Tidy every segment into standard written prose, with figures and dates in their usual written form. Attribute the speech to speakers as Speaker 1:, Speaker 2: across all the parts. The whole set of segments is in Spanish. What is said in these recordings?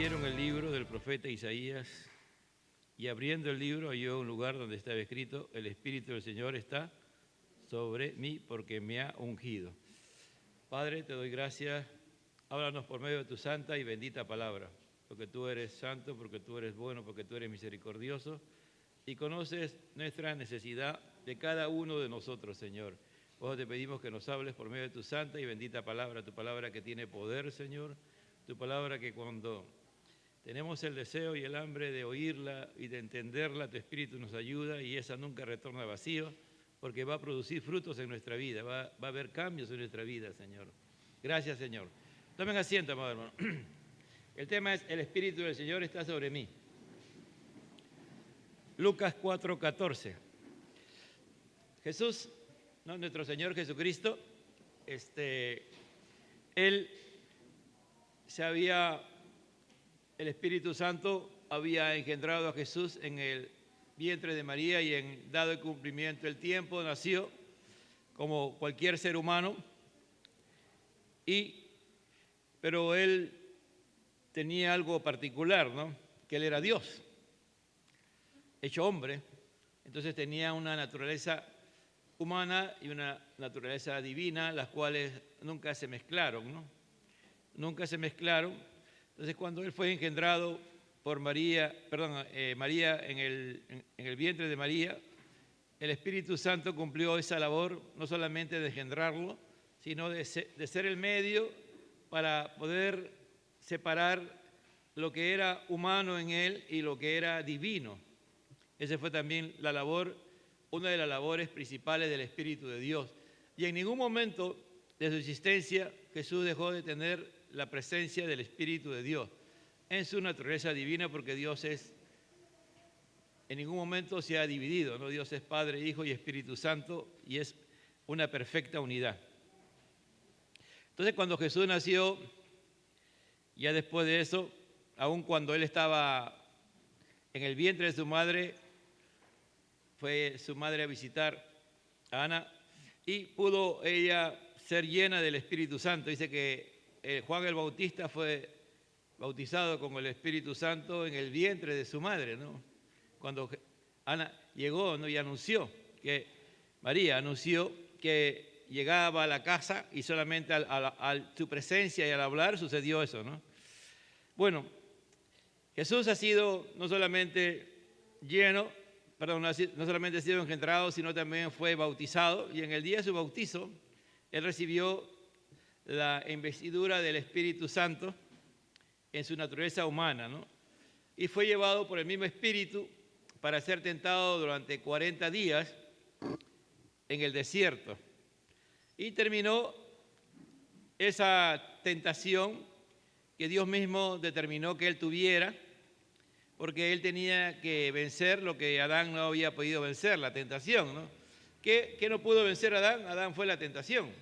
Speaker 1: leyeron el libro del profeta Isaías y abriendo el libro halló un lugar donde estaba escrito: el Espíritu del Señor está sobre mí porque me ha ungido. Padre, te doy gracias. Háblanos por medio de tu santa y bendita palabra, porque tú eres santo, porque tú eres bueno, porque tú eres misericordioso y conoces nuestra necesidad de cada uno de nosotros, Señor. Por eso te pedimos que nos hables por medio de tu santa y bendita palabra, tu palabra que tiene poder, Señor, tu palabra que cuando tenemos el deseo y el hambre de oírla y de entenderla, tu Espíritu nos ayuda y esa nunca retorna vacío, porque va a producir frutos en nuestra vida, va a haber cambios en nuestra vida, Señor. Gracias, Señor. Tomen asiento, amado hermano. El tema es: el Espíritu del Señor está sobre mí. Lucas 4:14. Jesús, ¿no? Nuestro Señor Jesucristo, Él el Espíritu Santo había engendrado a Jesús en el vientre de María y dado el cumplimiento del tiempo, nació como cualquier ser humano, pero Él tenía algo particular, ¿no? Que Él era Dios, hecho hombre. Entonces tenía una naturaleza humana y una naturaleza divina, las cuales nunca se mezclaron, ¿no? Nunca se mezclaron. Entonces, cuando Él fue engendrado por María en el vientre de María, el Espíritu Santo cumplió esa labor, no solamente de engendrarlo, sino de ser el medio para poder separar lo que era humano en Él y lo que era divino. Esa fue también la labor, una de las labores principales del Espíritu de Dios. Y en ningún momento de su existencia Jesús dejó de tener la presencia del Espíritu de Dios en su naturaleza divina, porque Dios en ningún momento se ha dividido, ¿no? Dios es Padre, Hijo y Espíritu Santo y es una perfecta unidad. Entonces, cuando Jesús nació, ya después de eso, aun cuando Él estaba en el vientre de su madre, fue su madre a visitar a Ana y pudo ella ser llena del Espíritu Santo. Dice que Juan el Bautista fue bautizado con el Espíritu Santo en el vientre de su madre, ¿no? Cuando Ana llegó, ¿no? Y María anunció que llegaba a la casa y solamente su presencia y al hablar sucedió eso, ¿no? Bueno, Jesús ha sido no solamente no solamente ha sido engendrado, sino también fue bautizado, y en el día de su bautizo, Él recibió la investidura del Espíritu Santo en su naturaleza humana, ¿no? Y fue llevado por el mismo Espíritu para ser tentado durante 40 días en el desierto. Y terminó esa tentación que Dios mismo determinó que Él tuviera, porque Él tenía que vencer lo que Adán no había podido vencer, la tentación, ¿no? ¿Qué no pudo vencer Adán? Adán fue la tentación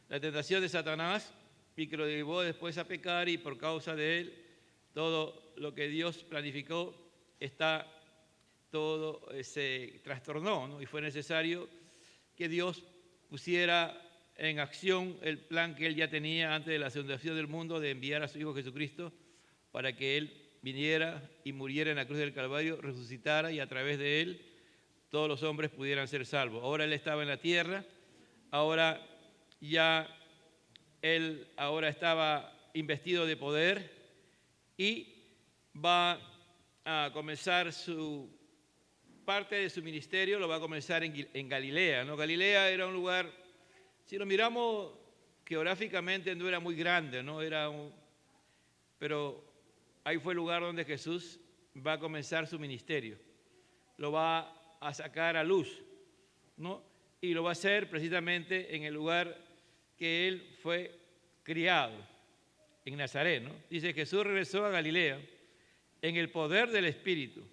Speaker 1: de Satanás, y que lo llevó después a pecar, y por causa de él todo lo que Dios planificó se trastornó, ¿no? Y fue necesario que Dios pusiera en acción el plan que Él ya tenía antes de la fundación del mundo, de enviar a su Hijo Jesucristo para que Él viniera y muriera en la cruz del Calvario, resucitara, y a través de Él todos los hombres pudieran ser salvos. Ahora Él estaba en la tierra, Él estaba investido de poder y va a comenzar parte de su ministerio, lo va a comenzar en Galilea, ¿no? Galilea era un lugar, si lo miramos geográficamente, no era muy grande, ¿no? Pero ahí fue el lugar donde Jesús va a comenzar su ministerio. Lo va a sacar a luz, ¿no? Y lo va a hacer precisamente en el lugar que Él fue criado, en Nazaret, ¿no? Dice: Jesús regresó a Galilea en el poder del Espíritu.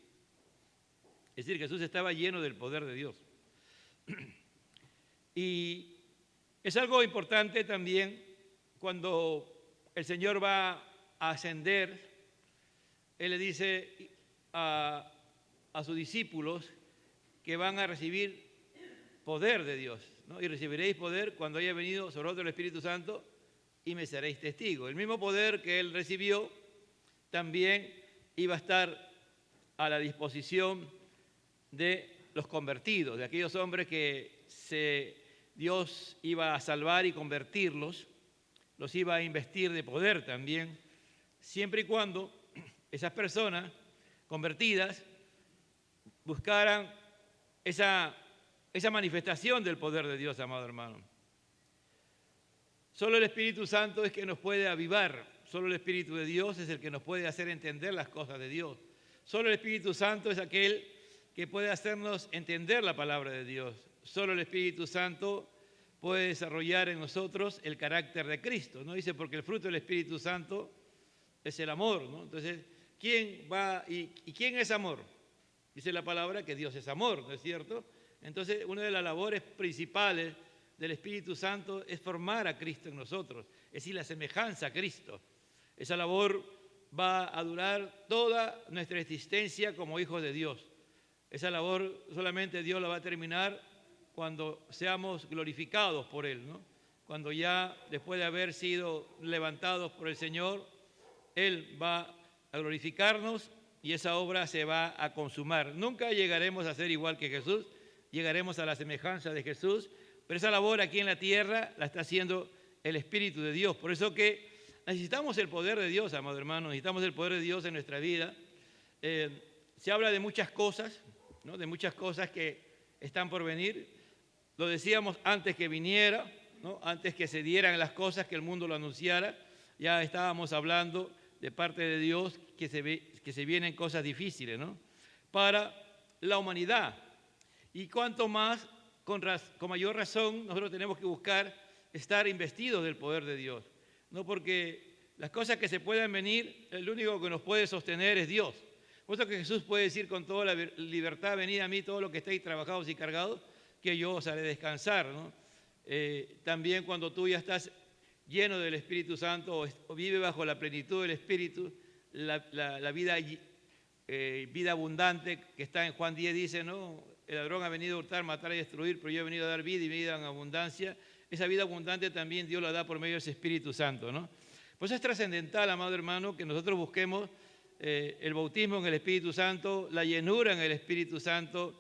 Speaker 1: Es decir, Jesús estaba lleno del poder de Dios. Y es algo importante también cuando el Señor va a ascender. Él le dice a sus discípulos que van a recibir poder de Dios, ¿no? Y recibiréis poder cuando haya venido sobre vosotros el Espíritu Santo y me seréis testigos. El mismo poder que Él recibió también iba a estar a la disposición de los convertidos, de aquellos hombres que Dios iba a salvar y convertirlos, los iba a investir de poder también, siempre y cuando esas personas convertidas buscaran esa manifestación del poder de Dios, amado hermano. Solo el Espíritu Santo es que nos puede avivar, solo el Espíritu de Dios es el que nos puede hacer entender las cosas de Dios. Solo el Espíritu Santo es aquel que puede hacernos entender la palabra de Dios. Solo el Espíritu Santo puede desarrollar en nosotros el carácter de Cristo, ¿no? Dice, porque el fruto del Espíritu Santo es el amor, ¿no? Entonces, ¿quién va y quién es amor? Dice la palabra que Dios es amor, ¿no es cierto? Entonces, una de las labores principales del Espíritu Santo es formar a Cristo en nosotros, es decir, la semejanza a Cristo. Esa labor va a durar toda nuestra existencia como hijos de Dios. Esa labor solamente Dios la va a terminar cuando seamos glorificados por Él, ¿no? Cuando ya después de haber sido levantados por el Señor, Él va a glorificarnos y esa obra se va a consumar. Nunca llegaremos a ser igual que Jesús, llegaremos a la semejanza de Jesús, pero esa labor aquí en la tierra la está haciendo el Espíritu de Dios. Por eso que necesitamos el poder de Dios, amado hermano, necesitamos el poder de Dios en nuestra vida. Se habla de muchas cosas, ¿no? De muchas cosas que están por venir. Lo decíamos antes que viniera, ¿no? Antes que se dieran las cosas, que el mundo lo anunciara, ya estábamos hablando de parte de Dios que se vienen cosas difíciles, ¿no? Para la humanidad. Y cuanto más, con mayor razón, nosotros tenemos que buscar estar investidos del poder de Dios, ¿no? Porque las cosas que se puedan venir, el único que nos puede sostener es Dios. Por eso que Jesús puede decir con toda la libertad, venid a mí todos los que estéis trabajados y cargados, que yo os haré descansar, ¿no? También cuando tú ya estás lleno del Espíritu Santo o vive bajo la plenitud del Espíritu, la vida abundante que está en Juan 10 dice, ¿no? El ladrón ha venido a hurtar, matar y destruir, pero yo he venido a dar vida y vida en abundancia. Esa vida abundante también Dios la da por medio de ese Espíritu Santo, ¿no? Pues es trascendental, amado hermano, que nosotros busquemos el bautismo en el Espíritu Santo, la llenura en el Espíritu Santo,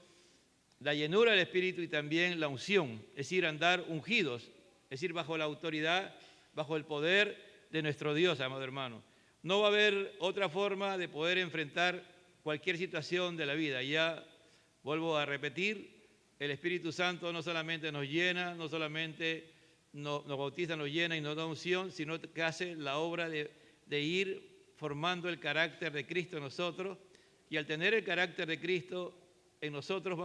Speaker 1: la llenura del Espíritu y también la unción, es decir, andar ungidos, es decir, bajo la autoridad, bajo el poder de nuestro Dios, amado hermano. No va a haber otra forma de poder enfrentar cualquier situación de la vida. Ya vuelvo a repetir, el Espíritu Santo no solamente nos llena, no solamente nos bautiza, nos llena y nos da unción, sino que hace la obra de ir formando el carácter de Cristo en nosotros, y al tener el carácter de Cristo en nosotros,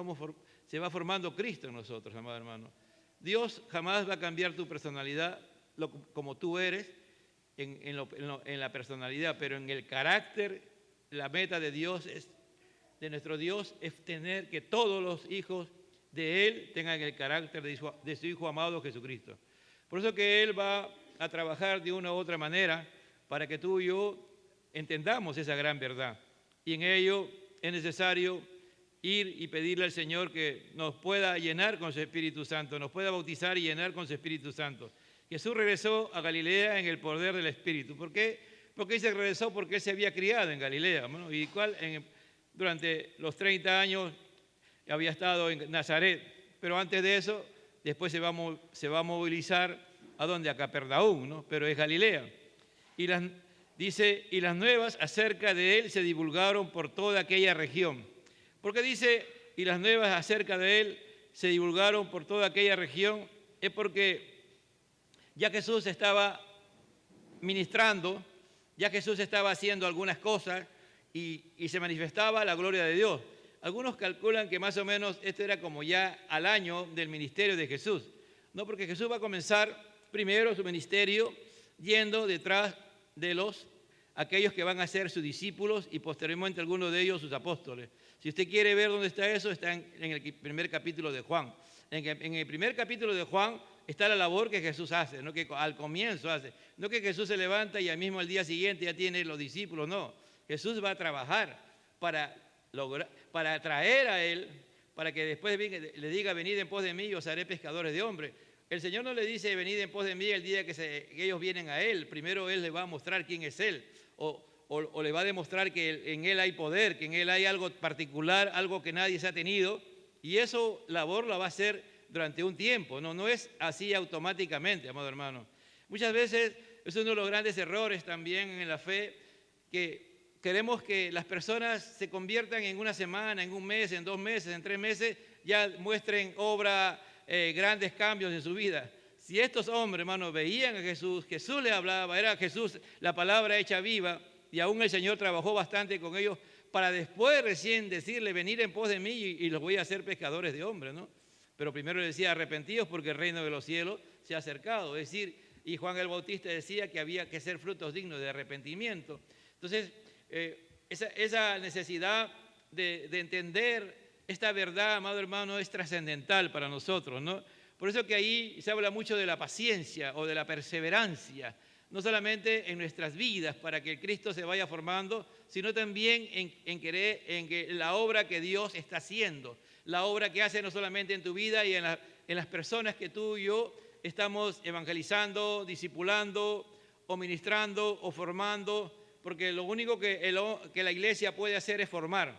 Speaker 1: se va formando Cristo en nosotros, amado hermano. Dios jamás va a cambiar tu personalidad como tú eres en la personalidad, pero en el carácter, la meta de Dios de nuestro Dios es tener que todos los hijos de Él tengan el carácter de su Hijo amado Jesucristo. Por eso que Él va a trabajar de una u otra manera para que tú y yo entendamos esa gran verdad. Y en ello es necesario ir y pedirle al Señor que nos pueda llenar con su Espíritu Santo, nos pueda bautizar y llenar con su Espíritu Santo. Jesús regresó a Galilea en el poder del Espíritu. ¿Por qué? Porque Él se regresó porque Él se había criado en Galilea, ¿no? Y durante los 30 años había estado en Nazaret, pero antes de eso, después se va a movilizar ¿a dónde? A Capernaum, ¿no? Pero es Galilea. Dice, y las nuevas acerca de Él se divulgaron por toda aquella región. ¿Por qué dice, y las nuevas acerca de Él se divulgaron por toda aquella región? Es porque ya Jesús estaba ministrando, ya Jesús estaba haciendo algunas cosas y se manifestaba la gloria de Dios. Algunos calculan que más o menos esto era como ya al año del ministerio de Jesús, ¿no? Porque Jesús va a comenzar primero su ministerio yendo detrás de aquellos que van a ser sus discípulos y posteriormente algunos de ellos sus apóstoles. Si usted quiere ver dónde está eso, está en el primer capítulo de Juan. En el primer capítulo de Juan está la labor que Jesús hace, no que al comienzo hace. No que Jesús se levanta y al mismo al día siguiente ya tiene los discípulos, no. Jesús va a trabajar para atraer a Él, para que después le diga, venid en pos de mí y os haré pescadores de hombres. El Señor no le dice, venid en pos de mí el día que ellos vienen a Él. Primero Él les va a mostrar quién es Él. O o le va a demostrar que en él hay poder, que en él hay algo particular, algo que nadie se ha tenido, y eso labor la va a hacer durante un tiempo, no es así automáticamente, amado hermano. Muchas veces es uno de los grandes errores también en la fe, que queremos que las personas se conviertan en una semana, en un mes, en 2 meses, en 3 meses, ya muestren grandes cambios en su vida. Si estos hombres, hermanos, veían a Jesús, Jesús les hablaba, era Jesús la palabra hecha viva, y aún el Señor trabajó bastante con ellos para después recién decirle, venid en pos de mí y los voy a hacer pescadores de hombres, ¿no? Pero primero le decía, arrepentidos porque el reino de los cielos se ha acercado. Es decir, y Juan el Bautista decía que había que ser frutos dignos de arrepentimiento. Entonces, esa necesidad de entender esta verdad, amado hermano, es trascendental para nosotros, ¿no? Por eso que ahí se habla mucho de la paciencia o de la perseverancia, no solamente en nuestras vidas para que el Cristo se vaya formando, sino también en que la obra que Dios está haciendo, la obra que hace no solamente en tu vida y en las personas que tú y yo estamos evangelizando, discipulando o ministrando o formando, porque lo único que la iglesia puede hacer es formar.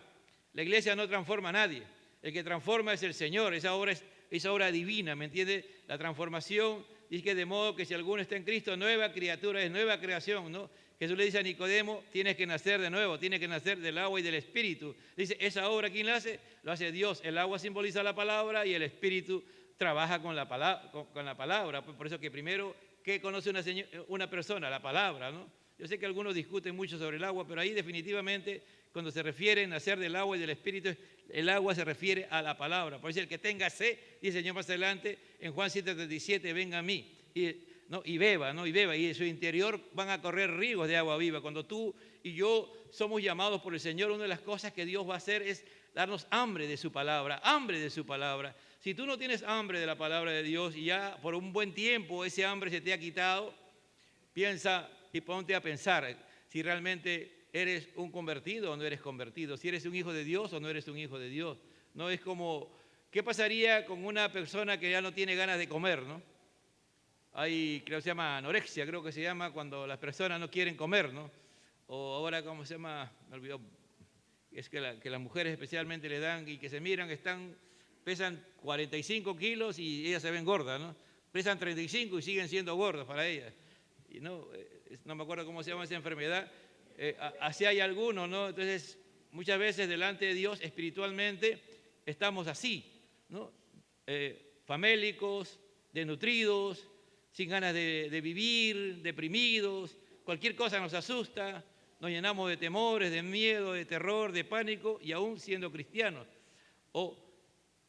Speaker 1: La iglesia no transforma a nadie, el que transforma es el Señor, esa obra divina, ¿me entiende? La transformación dice que de modo que si alguno está en Cristo, nueva criatura es, nueva creación, ¿no? Jesús le dice a Nicodemo, tienes que nacer de nuevo, tienes que nacer del agua y del Espíritu. Dice, esa obra, ¿quién la hace? Lo hace Dios. El agua simboliza la palabra y el Espíritu trabaja con la palabra. Por eso que primero, ¿qué conoce una persona? La palabra, ¿no? Yo sé que algunos discuten mucho sobre el agua, pero ahí definitivamente, cuando se refiere a nacer del agua y del Espíritu, el agua se refiere a la palabra. Por eso el que tenga sed, dice el Señor más adelante, en Juan 7:37, venga a mí y beba, ¿no? Y beba, y en su interior van a correr ríos de agua viva. Cuando tú y yo somos llamados por el Señor, una de las cosas que Dios va a hacer es darnos hambre de su palabra, hambre de su palabra. Si tú no tienes hambre de la palabra de Dios y ya por un buen tiempo ese hambre se te ha quitado, piensa y ponte a pensar si realmente eres un convertido o no eres convertido, si eres un hijo de Dios o no eres un hijo de Dios. No es como, ¿qué pasaría con una persona que ya no tiene ganas de comer, no? Hay, creo que se llama anorexia, creo que se llama cuando las personas no quieren comer, ¿no? O ahora, ¿cómo se llama? Me olvidó. Es que las mujeres especialmente le dan y que se miran, pesan 45 kilos y ellas se ven gordas, ¿no? Pesan 35 y siguen siendo gordas para ellas. Y no me acuerdo cómo se llama esa enfermedad. Así hay algunos, ¿no? Entonces, muchas veces delante de Dios espiritualmente estamos así, ¿no? Famélicos, desnutridos, sin ganas de vivir, deprimidos, cualquier cosa nos asusta, nos llenamos de temores, de miedo, de terror, de pánico, y aún siendo cristianos. O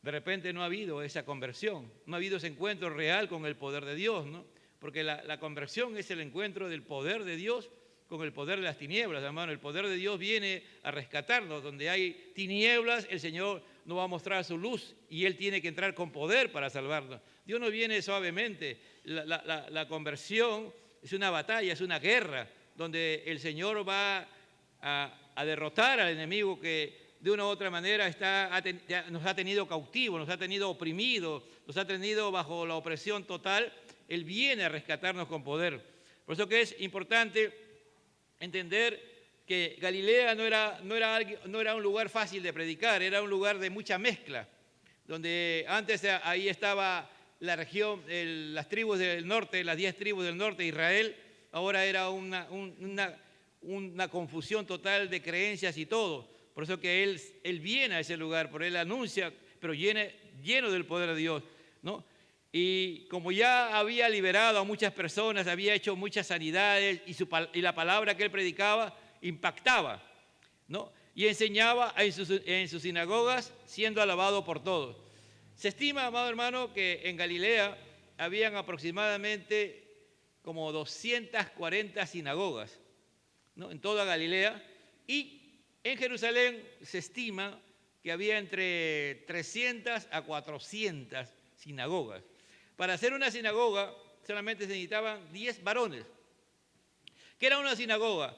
Speaker 1: de repente no ha habido esa conversión, no ha habido ese encuentro real con el poder de Dios, ¿no? Porque la conversión es el encuentro del poder de Dios con el poder de las tinieblas, hermano. El poder de Dios viene a rescatarnos. Donde hay tinieblas, el Señor nos va a mostrar su luz y Él tiene que entrar con poder para salvarnos. Dios no viene suavemente. La conversión es una batalla, es una guerra, donde el Señor va a derrotar al enemigo que de una u otra manera nos ha tenido cautivos, nos ha tenido oprimidos, nos ha tenido bajo la opresión total. Él viene a rescatarnos con poder. Por eso que es importante entender que Galilea no era un lugar fácil de predicar, era un lugar de mucha mezcla, donde antes ahí estaba la región, las tribus del norte, las 10 tribus del norte de Israel, ahora era una confusión total de creencias y todo. Por eso que él viene a ese lugar, por él anuncia, pero lleno del poder de Dios, ¿no? Y como ya había liberado a muchas personas, había hecho muchas sanidades y la palabra que él predicaba impactaba, ¿no? Y enseñaba en sus sinagogas, siendo alabado por todos. Se estima, amado hermano, que en Galilea habían aproximadamente como 240 sinagogas, ¿no? En toda Galilea. Y en Jerusalén se estima que había entre 300 a 400 sinagogas. Para hacer una sinagoga solamente se necesitaban 10 varones. ¿Qué era una sinagoga?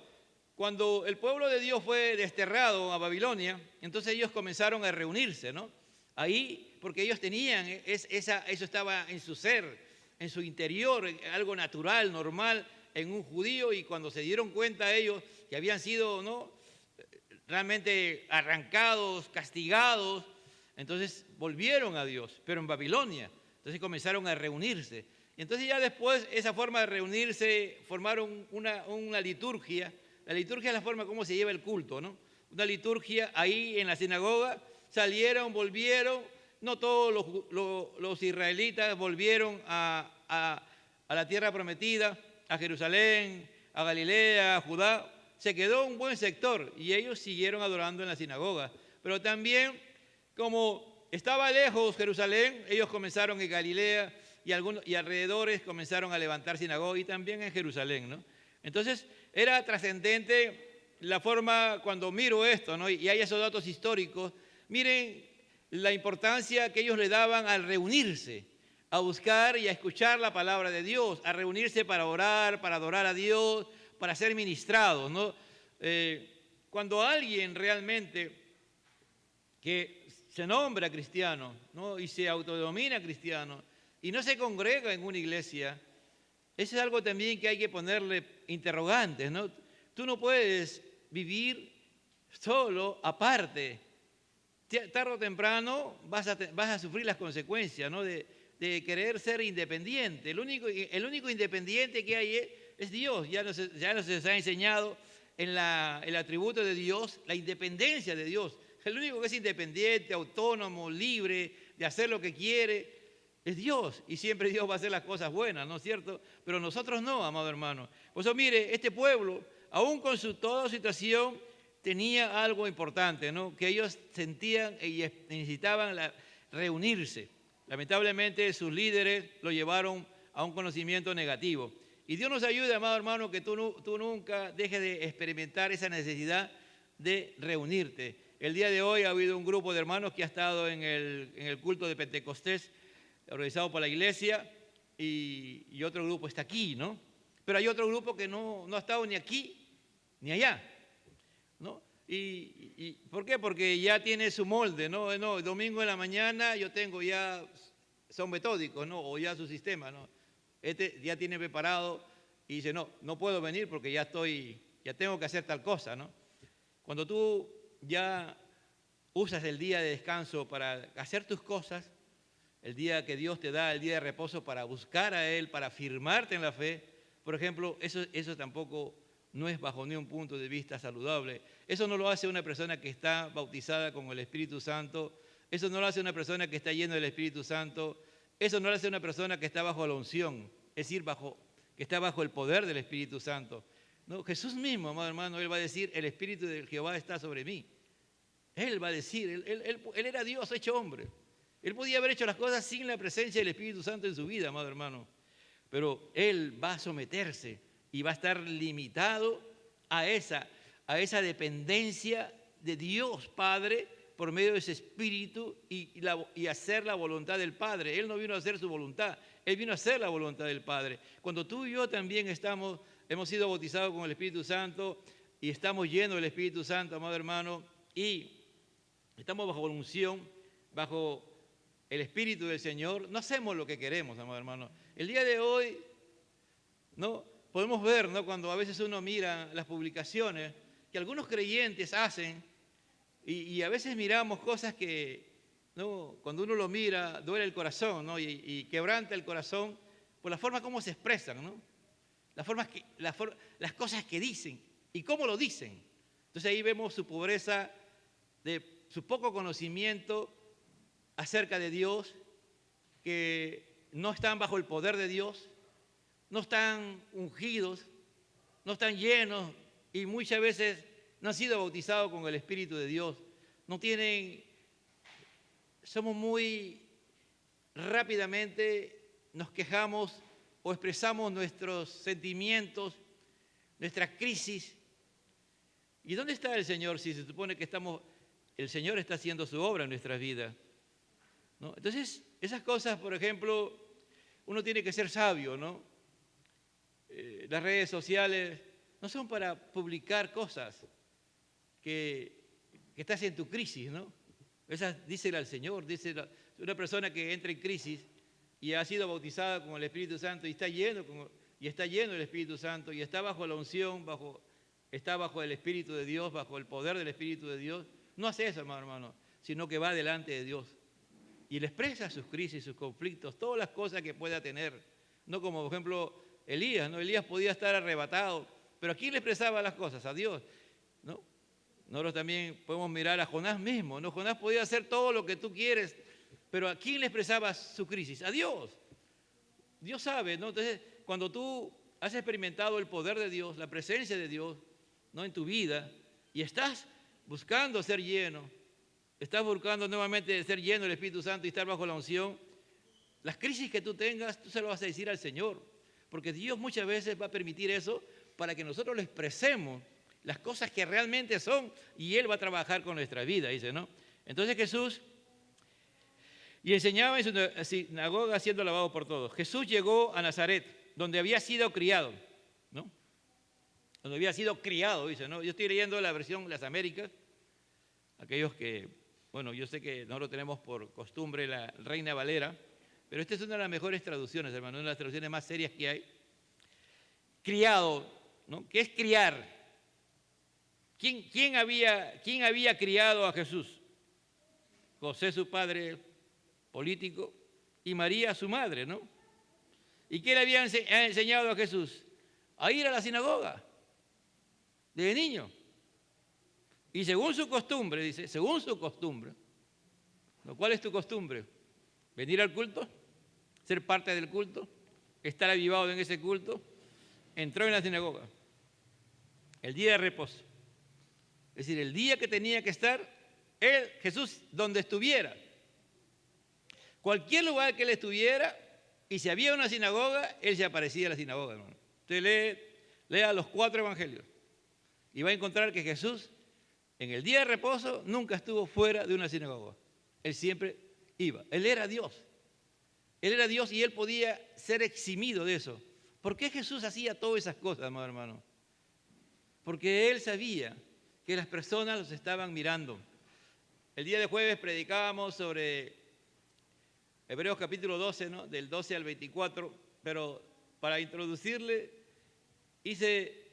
Speaker 1: Cuando el pueblo de Dios fue desterrado a Babilonia, entonces ellos comenzaron a reunirse, ¿no? Ahí, porque ellos tenían, eso estaba en su ser, en su interior, algo natural, normal en un judío, y cuando se dieron cuenta ellos que habían sido, ¿no?, realmente arrancados, castigados. Entonces volvieron a Dios, pero en Babilonia. Entonces comenzaron a reunirse. Y entonces ya después esa forma de reunirse formaron una liturgia. La liturgia es la forma como se lleva el culto, ¿no? Una liturgia ahí en la sinagoga. Salieron, volvieron. No todos los israelitas volvieron a la tierra prometida, a Jerusalén, a Galilea, a Judá. Se quedó un buen sector y ellos siguieron adorando en la sinagoga. Pero también, como estaba lejos Jerusalén, ellos comenzaron en Galilea y alrededores comenzaron a levantar sinagoga, y también en Jerusalén, ¿no? Entonces era trascendente la forma, cuando miro esto, ¿no?, y hay esos datos históricos. Miren la importancia que ellos le daban al reunirse, a buscar y a escuchar la palabra de Dios, a reunirse para orar, para adorar a Dios, para ser ministrados, ¿no? Cuando alguien realmente que se nombra cristiano, ¿no?, y se autodenomina cristiano y no se congrega en una iglesia, eso es algo también que hay que ponerle interrogantes, ¿no? Tú no puedes vivir solo, aparte. Tarde o temprano vas a sufrir las consecuencias, ¿no?, de querer ser independiente. El único independiente que hay es Dios. Ya nos ha enseñado en el atributo de Dios, la independencia de Dios. El único que es independiente, autónomo, libre de hacer lo que quiere es Dios. Y siempre Dios va a hacer las cosas buenas, ¿no es cierto? Pero nosotros no, amado hermano. Por eso, mire, este pueblo, aún con toda situación, tenía algo importante, ¿no?, que ellos sentían y necesitaban reunirse. Lamentablemente sus líderes lo llevaron a un conocimiento negativo. Y Dios nos ayude, amado hermano, que tú nunca dejes de experimentar esa necesidad de reunirte. El día de hoy ha habido un grupo de hermanos que ha estado en el culto de Pentecostés organizado por la iglesia, y otro grupo está aquí, ¿no? Pero hay otro grupo que no ha estado ni aquí ni allá, ¿no? ¿Y por qué? Porque ya tiene su molde, ¿no? El domingo en la mañana yo tengo ya, son metódicos, ¿no?, o ya su sistema, ¿no? Este ya tiene preparado y dice, no puedo venir porque ya tengo que hacer tal cosa, ¿no? Cuando tú ya usas el día de descanso para hacer tus cosas, el día que Dios te da, el día de reposo, para buscar a Él, para afirmarte en la fe, por ejemplo, eso tampoco no es bajo ningún punto de vista saludable. Eso no lo hace una persona que está bautizada con el Espíritu Santo. Eso no lo hace una persona que está llena del Espíritu Santo. Eso no lo hace una persona que está bajo la unción, es decir, que está bajo el poder del Espíritu Santo. No, Jesús mismo, amado hermano, Él va a decir, el Espíritu de Jehová está sobre mí. Él va a decir, él era Dios hecho hombre. Él podía haber hecho las cosas sin la presencia del Espíritu Santo en su vida, amado hermano. Pero Él va a someterse y va a estar limitado a esa dependencia de Dios Padre por medio de ese Espíritu y hacer la voluntad del Padre. Él no vino a hacer su voluntad, Él vino a hacer la voluntad del Padre. Cuando tú y yo también hemos sido bautizados con el Espíritu Santo y estamos llenos del Espíritu Santo, amado hermano, y estamos bajo la unción, bajo el Espíritu del Señor, no hacemos lo que queremos, amado hermano. El día de hoy, ¿no?, podemos ver, ¿no?, cuando a veces uno mira las publicaciones que algunos creyentes hacen, y a veces miramos cosas que, ¿no?, cuando uno lo mira, duele el corazón, ¿no?, y quebranta el corazón por la forma como se expresan, ¿no?, las cosas que dicen y cómo lo dicen. Entonces ahí vemos su pobreza, su poco conocimiento acerca de Dios, que no están bajo el poder de Dios, no están ungidos, no están llenos y muchas veces no han sido bautizados con el Espíritu de Dios. Somos muy rápidamente, nos quejamos o expresamos nuestros sentimientos, nuestras crisis. ¿Y dónde está el Señor si se supone que el Señor está haciendo su obra en nuestras vidas, ¿no? Entonces, esas cosas, por ejemplo, uno tiene que ser sabio, ¿no? Las redes sociales no son para publicar cosas que estás en tu crisis, ¿no? Esas, dísela al Señor, una persona que entra en crisis y ha sido bautizada con el Espíritu Santo y está lleno del Espíritu Santo y está bajo la unción, bajo está bajo el Espíritu de Dios, bajo el poder del Espíritu de Dios, no hace eso, hermano, sino que va delante de Dios y le expresa sus crisis, sus conflictos, todas las cosas que pueda tener. No como, por ejemplo, Elías, ¿no? Elías podía estar arrebatado, pero ¿a quién le expresaba las cosas? A Dios, ¿no? Nosotros también podemos mirar a Jonás mismo, ¿no? Jonás podía hacer todo lo que tú quieres, pero ¿a quién le expresaba su crisis? A Dios. Dios sabe, ¿no? Entonces, cuando tú has experimentado el poder de Dios, la presencia de Dios, ¿no? En tu vida, y estás buscando ser lleno, estás buscando nuevamente ser lleno del Espíritu Santo y estar bajo la unción, las crisis que tú tengas, tú se lo vas a decir al Señor, porque Dios muchas veces va a permitir eso para que nosotros le expresemos las cosas que realmente son, y Él va a trabajar con nuestra vida, dice, ¿no? Entonces Jesús, y enseñaba en su sinagoga siendo alabado por todos. Jesús llegó a Nazaret, donde había sido criado, ¿no? Donde había sido criado, dice, ¿no? Yo estoy leyendo la versión Las Américas, aquellos que, bueno, yo sé que nosotros tenemos por costumbre la Reina Valera, pero esta es una de las mejores traducciones, hermano, una de las traducciones más serias que hay. Criado, ¿no? ¿Qué es criar? ¿Quién había criado a Jesús? José, su padre político, y María, su madre, ¿no? ¿Y qué le habían enseñado a Jesús? A ir a la sinagoga, desde niño. Y según su costumbre, dice, según su costumbre, ¿no? ¿Cuál es tu costumbre? ¿Venir al culto? ¿Ser parte del culto? ¿Estar avivado en ese culto? Entró en la sinagoga, el día de reposo. Es decir, el día que tenía que estar, Jesús, donde estuviera. Cualquier lugar que él estuviera, y si había una sinagoga, él se aparecía en la sinagoga, hermano. Usted lea los 4 evangelios y va a encontrar que Jesús, en el día de reposo, nunca estuvo fuera de una sinagoga. Él siempre iba. Él era Dios. Él era Dios y él podía ser eximido de eso. ¿Por qué Jesús hacía todas esas cosas, hermano? Porque él sabía que las personas los estaban mirando. El día de jueves predicábamos sobre Hebreos capítulo 12, ¿no? Del 12 al 24, pero para introducirle hice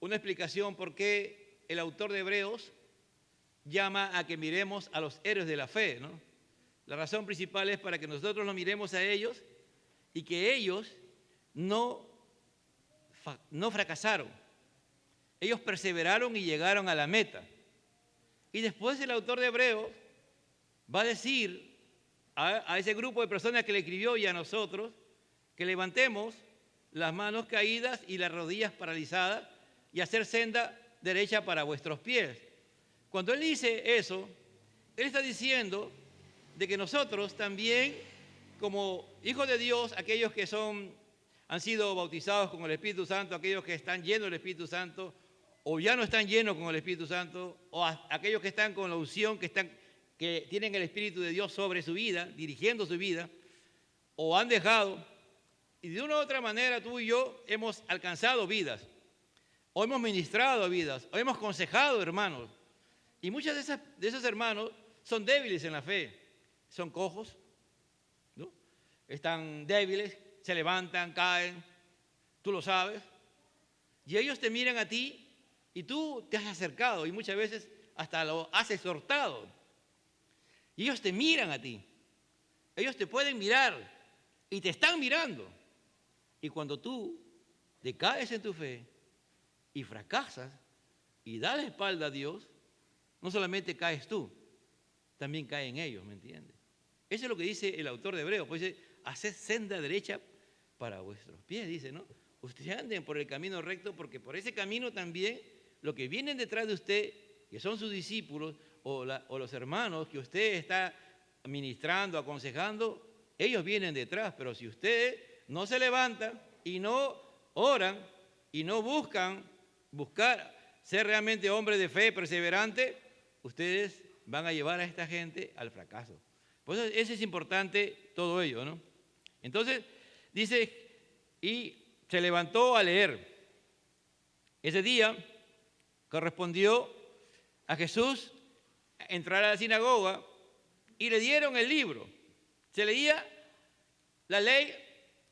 Speaker 1: una explicación por qué el autor de Hebreos llama a que miremos a los héroes de la fe, ¿no? La razón principal es para que nosotros los miremos a ellos y que ellos no fracasaron. Ellos perseveraron y llegaron a la meta. Y después el autor de Hebreos va a decir a ese grupo de personas que le escribió y a nosotros que levantemos las manos caídas y las rodillas paralizadas y hacer senda derecha para vuestros pies. Cuando él dice eso, él está diciendo de que nosotros también, como hijos de Dios, aquellos que han sido bautizados con el Espíritu Santo, aquellos que están llenos del Espíritu Santo, o ya no están llenos con el Espíritu Santo, o aquellos que están con la unción, que tienen el Espíritu de Dios sobre su vida, dirigiendo su vida, o han dejado, y de una u otra manera tú y yo hemos alcanzado vidas, o hemos ministrado vidas, o hemos aconsejado hermanos, y muchos de esos hermanos son débiles en la fe, son cojos, ¿no? Están débiles, se levantan, caen, tú lo sabes, y ellos te miran a ti, y tú te has acercado, y muchas veces hasta lo has exhortado, y ellos te miran a ti, ellos te pueden mirar, y te están mirando, y cuando tú decaes en tu fe, y fracasas, y das la espalda a Dios, no solamente caes tú, también caen ellos, ¿me entiendes? Eso es lo que dice el autor de Hebreos, pues dice, haced senda derecha para vuestros pies, dice, ¿no? Ustedes anden por el camino recto, porque por ese camino también, los que vienen detrás de usted, que son sus discípulos, o los hermanos que usted está ministrando, aconsejando, ellos vienen detrás, pero si usted no se levanta y no oran y no buscar ser realmente hombres de fe perseverante, ustedes van a llevar a esta gente al fracaso. Por eso es importante todo ello, ¿no? Entonces, dice, y se levantó a leer. Ese día correspondió a Jesús entrar a la sinagoga y le dieron el libro. Se leía la ley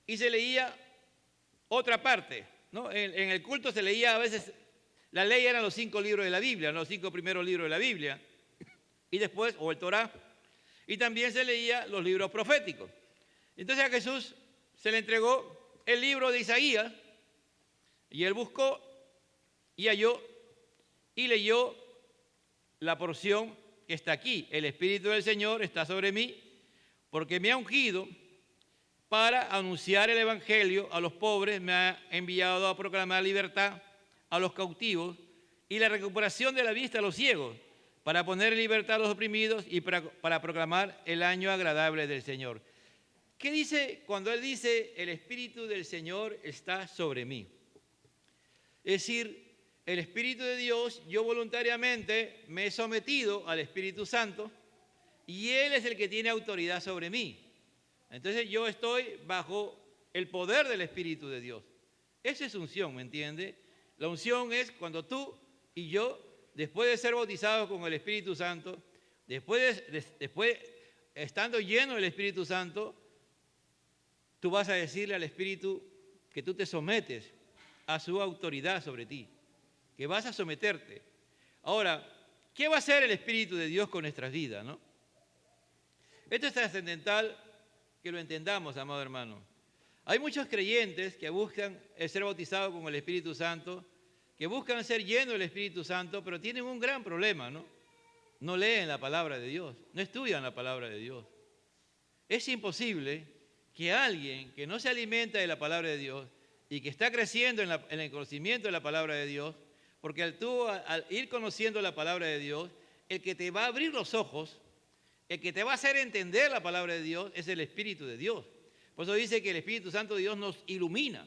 Speaker 1: y se leía otra parte, ¿no? En el culto se leía a veces, la ley eran los 5 libros de la Biblia, los 5 primeros libros de la Biblia, y después, o el Torá, y también se leía los libros proféticos. Entonces a Jesús se le entregó el libro de Isaías, y él buscó y halló y leyó la porción que está aquí. El Espíritu del Señor está sobre mí, porque me ha ungido para anunciar el Evangelio a los pobres, me ha enviado a proclamar libertad a los cautivos y la recuperación de la vista a los ciegos, para poner en libertad a los oprimidos y para proclamar el año agradable del Señor. ¿Qué dice cuando él dice, el Espíritu del Señor está sobre mí? Es decir, el Espíritu de Dios, yo voluntariamente me he sometido al Espíritu Santo y Él es el que tiene autoridad sobre mí. Entonces yo estoy bajo el poder del Espíritu de Dios. Esa es unción, ¿me entiende? La unción es cuando tú y yo, después de ser bautizados con el Espíritu Santo, después estando lleno del Espíritu Santo, tú vas a decirle al Espíritu que tú te sometes a su autoridad sobre ti, que vas a someterte. Ahora, ¿qué va a hacer el Espíritu de Dios con nuestras vidas, no? Esto es trascendental que lo entendamos, amado hermano. Hay muchos creyentes que buscan ser bautizados con el Espíritu Santo, que buscan ser llenos del Espíritu Santo, pero tienen un gran problema, ¿no? No leen la palabra de Dios, no estudian la palabra de Dios. Es imposible que alguien que no se alimenta de la palabra de Dios y que está creciendo en el conocimiento de la palabra de Dios, porque al ir conociendo la palabra de Dios, el que te va a abrir los ojos, el que te va a hacer entender la palabra de Dios es el Espíritu de Dios. Por eso dice que el Espíritu Santo de Dios nos ilumina.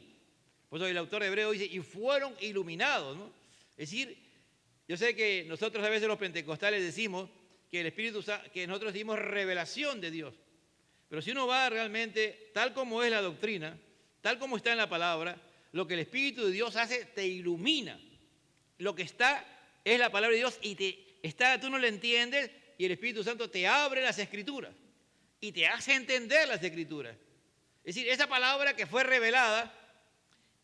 Speaker 1: Por eso el autor hebreo dice, y fueron iluminados, ¿no? Es decir, yo sé que nosotros a veces los pentecostales decimos que el Espíritu Santo, que nosotros decimos revelación de Dios. Pero si uno va realmente, tal como es la doctrina, tal como está en la palabra, lo que el Espíritu de Dios hace, te ilumina. Lo que está es la palabra de Dios y tú no lo entiendes y el Espíritu Santo te abre las Escrituras y te hace entender las Escrituras. Es decir, esa palabra que fue revelada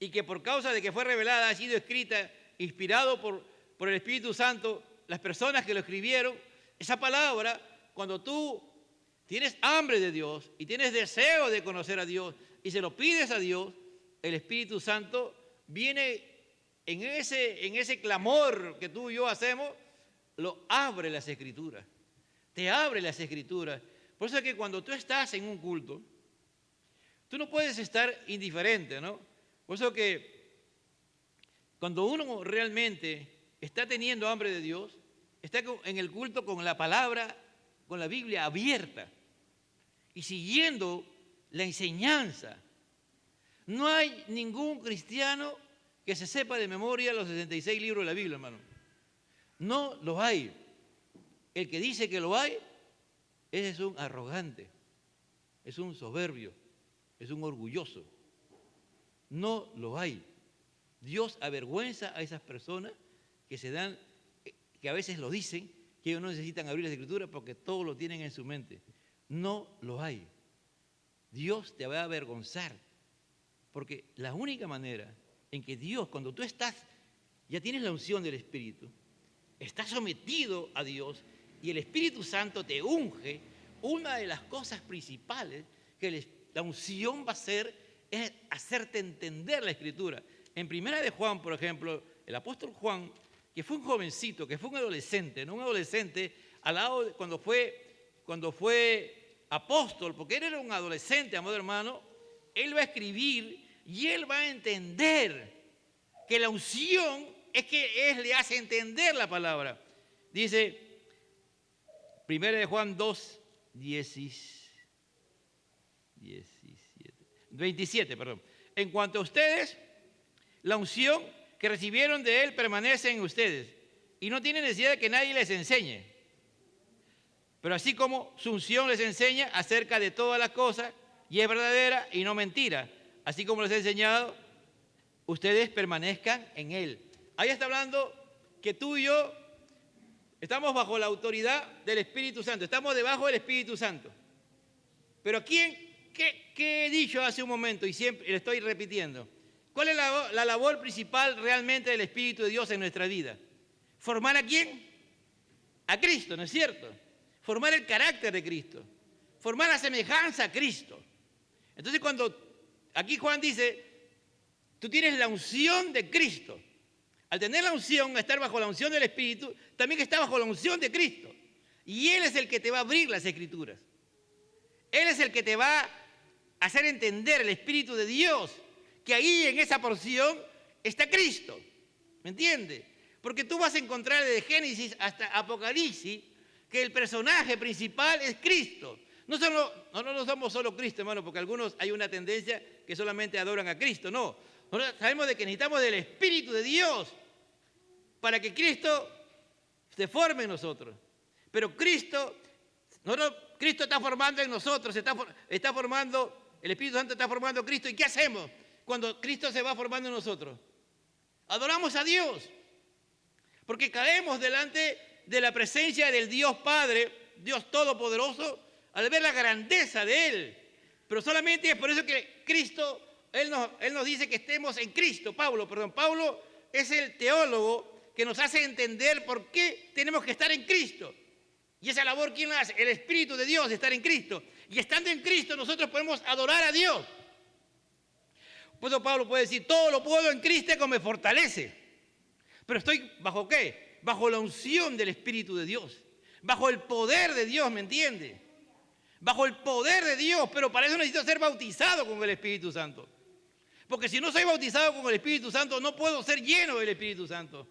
Speaker 1: y que por causa de que fue revelada ha sido escrita, inspirado por el Espíritu Santo, las personas que lo escribieron, esa palabra, cuando tú tienes hambre de Dios y tienes deseo de conocer a Dios y se lo pides a Dios, el Espíritu Santo viene en ese clamor que tú y yo hacemos, lo abre las Escrituras, te abre las Escrituras. Por eso es que cuando tú estás en un culto, tú no puedes estar indiferente, ¿no? Por eso que cuando uno realmente está teniendo hambre de Dios, está en el culto con la palabra, con la Biblia abierta y siguiendo la enseñanza. No hay ningún cristiano que se sepa de memoria los 66 libros de la Biblia, hermano. No los hay. El que dice que lo hay, ese es un arrogante, es un soberbio, es un orgulloso. No lo hay. Dios avergüenza a esas personas que a veces lo dicen, que ellos no necesitan abrir las Escrituras porque todo lo tienen en su mente. No lo hay. Dios te va a avergonzar, porque la única manera en que Dios, cuando tú ya tienes la unción del Espíritu, estás sometido a Dios y el Espíritu Santo te unge, una de las cosas principales que la unción va a hacer es hacerte entender la Escritura. En Primera de Juan, por ejemplo, el apóstol Juan, que fue un jovencito, que fue un adolescente, no un adolescente al lado cuando fue apóstol, porque él era un adolescente, amado hermano, él va a escribir y él va a entender que la unción le hace entender la palabra. Dice, 1 de Juan 2, 27, perdón. En cuanto a ustedes, la unción que recibieron de él permanece en ustedes y no tienen necesidad de que nadie les enseñe. Pero así como su unción les enseña acerca de todas las cosas y es verdadera y no mentira, así como les he enseñado, ustedes permanezcan en él. Ahí está hablando que tú y yo estamos bajo la autoridad del Espíritu Santo, estamos debajo del Espíritu Santo. Pero ¿qué he dicho hace un momento y siempre le estoy repitiendo? ¿Cuál es la labor principal realmente del Espíritu de Dios en nuestra vida? ¿Formar a quién? A Cristo, ¿no es cierto? Formar el carácter de Cristo. Formar la semejanza a Cristo. Entonces aquí Juan dice, tú tienes la unción de Cristo. Al tener la unción, estar bajo la unción del Espíritu, también está bajo la unción de Cristo. Y Él es el que te va a abrir las Escrituras. Él es el que te va a hacer entender el Espíritu de Dios, que ahí en esa porción está Cristo. ¿Me entiendes? Porque tú vas a encontrar desde Génesis hasta Apocalipsis que el personaje principal es Cristo. No somos solo Cristo, hermano, porque algunos hay una tendencia que solamente adoran a Cristo. No, nosotros sabemos de que necesitamos del Espíritu de Dios para que Cristo se forme en nosotros. Pero Cristo está formando en nosotros, está formando, el Espíritu Santo está formando a Cristo. ¿Y qué hacemos cuando Cristo se va formando en nosotros? Adoramos a Dios, porque caemos delante de la presencia del Dios Padre, Dios Todopoderoso, al ver la grandeza de Él. Pero solamente es por eso que Cristo, Él nos dice que estemos en Cristo. Pablo es el teólogo que nos hace entender por qué tenemos que estar en Cristo. Y esa labor, ¿quién la hace? El Espíritu de Dios, estar en Cristo. Y estando en Cristo nosotros podemos adorar a Dios. Por eso Pablo puede decir, todo lo puedo en Cristo que me fortalece. Pero estoy ¿bajo qué? Bajo la unción del Espíritu de Dios. Bajo el poder de Dios, ¿me entiende? Bajo el poder de Dios, pero para eso necesito ser bautizado con el Espíritu Santo. Porque si no soy bautizado con el Espíritu Santo, no puedo ser lleno del Espíritu Santo.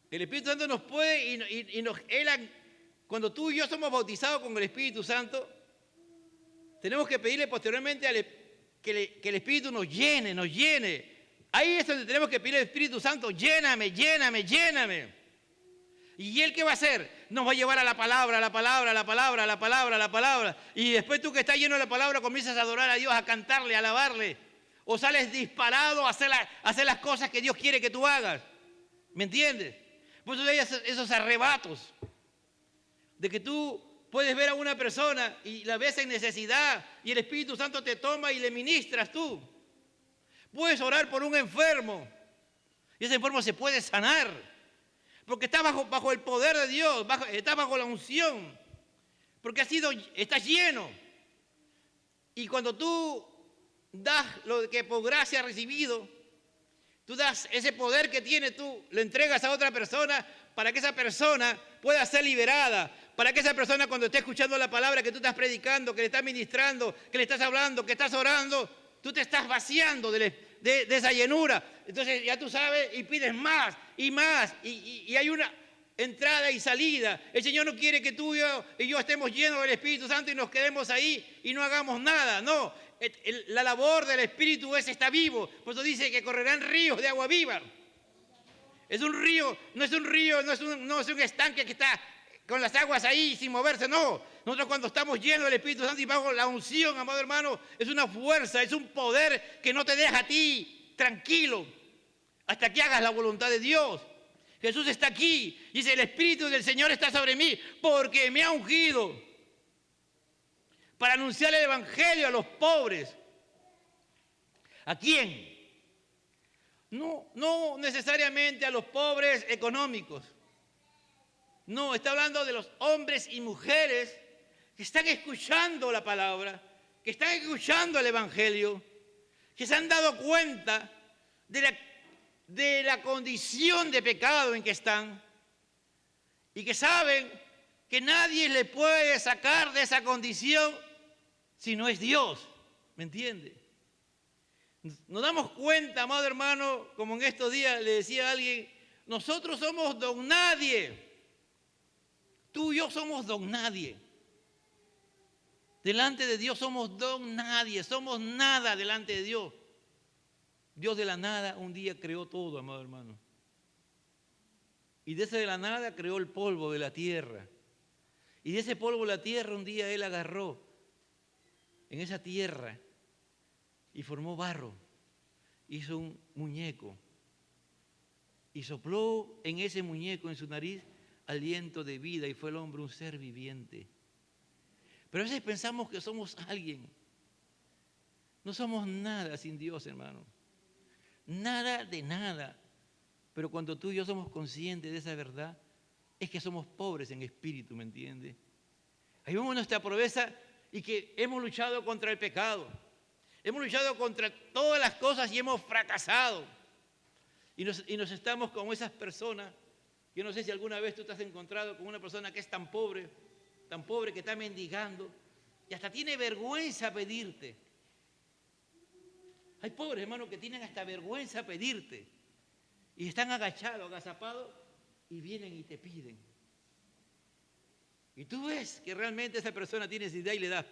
Speaker 1: El Espíritu Santo nos puede, cuando tú y yo somos bautizados con el Espíritu Santo, tenemos que pedirle posteriormente que el Espíritu nos llene. Ahí es donde tenemos que pedirle al Espíritu Santo, lléname. ¿Y Él qué va a hacer? Nos va a llevar a la palabra. Y después tú que estás lleno de la palabra comienzas a adorar a Dios, a cantarle, a alabarle. O sales disparado a hacer las cosas que Dios quiere que tú hagas. ¿Me entiendes? Por eso hay esos arrebatos de que tú puedes ver a una persona y la ves en necesidad y el Espíritu Santo te toma y le ministras tú. Puedes orar por un enfermo y ese enfermo se puede sanar porque está bajo el poder de Dios, está bajo la unción, porque estás lleno. Y cuando tú das lo que por gracia has recibido, tú das ese poder que tiene, tú lo entregas a otra persona para que esa persona pueda ser liberada, para que esa persona cuando esté escuchando la palabra que tú estás predicando, que le estás ministrando, que le estás hablando, que estás orando, tú te estás vaciando de esa llenura. Entonces ya tú sabes y pides más y más y hay una entrada y salida. El Señor no quiere que tú y yo estemos llenos del Espíritu Santo y nos quedemos ahí y no hagamos nada, no. La labor del Espíritu está vivo, por eso dice que correrán ríos de agua viva. Es un río, no es un estanque que está con las aguas ahí sin moverse, no. Nosotros cuando estamos llenos del Espíritu Santo y bajo la unción, amado hermano, es una fuerza, es un poder que no te deja a ti tranquilo hasta que hagas la voluntad de Dios. Jesús está aquí, dice, el Espíritu del Señor está sobre mí porque me ha ungido para anunciar el Evangelio a los pobres. ¿A quién? No necesariamente a los pobres económicos. No, está hablando de los hombres y mujeres que están escuchando la palabra, que están escuchando el Evangelio, que se han dado cuenta de la condición de pecado en que están y que saben que nadie le puede sacar de esa condición si no es Dios, ¿me entiende? Nos damos cuenta, amado hermano, como en estos días le decía a alguien, nosotros somos don nadie. Tú y yo somos don nadie. Delante de Dios somos don nadie, somos nada delante de Dios. Dios de la nada un día creó todo, amado hermano. Y desde de la nada creó el polvo de la tierra. Y de ese polvo de la tierra un día Él agarró en esa tierra y formó barro, hizo un muñeco y sopló en ese muñeco, en su nariz, aliento de vida y fue el hombre un ser viviente. Pero a veces pensamos que somos alguien. No somos nada sin Dios, hermano. Nada de nada. Pero cuando tú y yo somos conscientes de esa verdad, es que somos pobres en espíritu, ¿me entiendes? Ahí vemos nuestra pobreza y que hemos luchado contra el pecado. Hemos luchado contra todas las cosas y hemos fracasado. Y nos estamos como esas personas. Yo no sé si alguna vez tú te has encontrado con una persona que es tan pobre que está mendigando y hasta tiene vergüenza pedirte. Hay pobres, hermanos, que tienen hasta vergüenza pedirte y están agachados, agazapados y vienen y te piden. Y tú ves que realmente esa persona tiene necesidad y le da.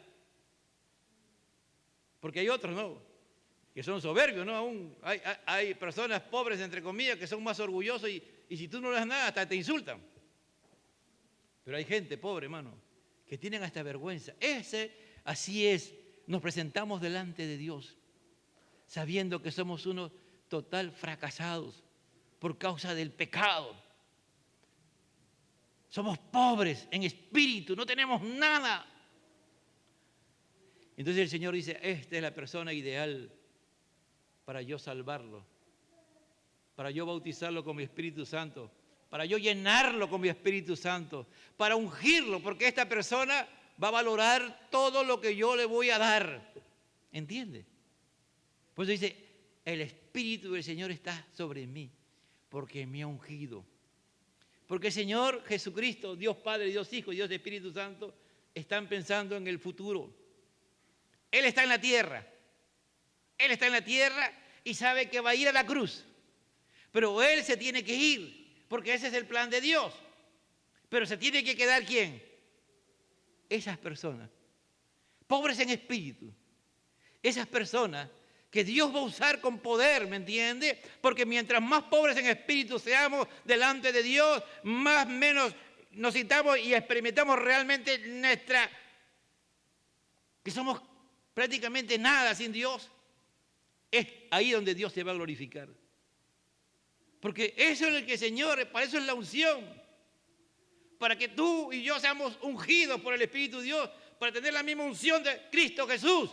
Speaker 1: Porque hay otros, ¿no?, que son soberbios, ¿no? Aún hay personas pobres, entre comillas, que son más orgullosos y si tú no les das nada, hasta te insultan. Pero hay gente pobre, hermano, que tienen hasta vergüenza. Así es, nos presentamos delante de Dios, sabiendo que somos unos total fracasados por causa del pecado. Somos pobres en espíritu, no tenemos nada. Entonces el Señor dice, esta es la persona ideal para yo salvarlo, para yo bautizarlo con mi Espíritu Santo, para yo llenarlo con mi Espíritu Santo, para ungirlo, porque esta persona va a valorar todo lo que yo le voy a dar. ¿Entiende? Por eso dice, el Espíritu del Señor está sobre mí, porque me ha ungido. Porque el Señor Jesucristo, Dios Padre, Dios Hijo, Dios Espíritu Santo, están pensando en el futuro. Él está en la tierra. Él está en la tierra y sabe que va a ir a la cruz. Pero Él se tiene que ir, porque ese es el plan de Dios. Pero se tiene que quedar ¿quién? Esas personas, pobres en espíritu. Esas personas que Dios va a usar con poder, ¿me entiende? Porque mientras más pobres en espíritu seamos delante de Dios, más menos nos sintamos y experimentamos realmente que somos prácticamente nada sin Dios. Es ahí donde Dios se va a glorificar. Porque eso es el que, Señor, para eso es la unción. Para que tú y yo seamos ungidos por el Espíritu de Dios, para tener la misma unción de Cristo Jesús.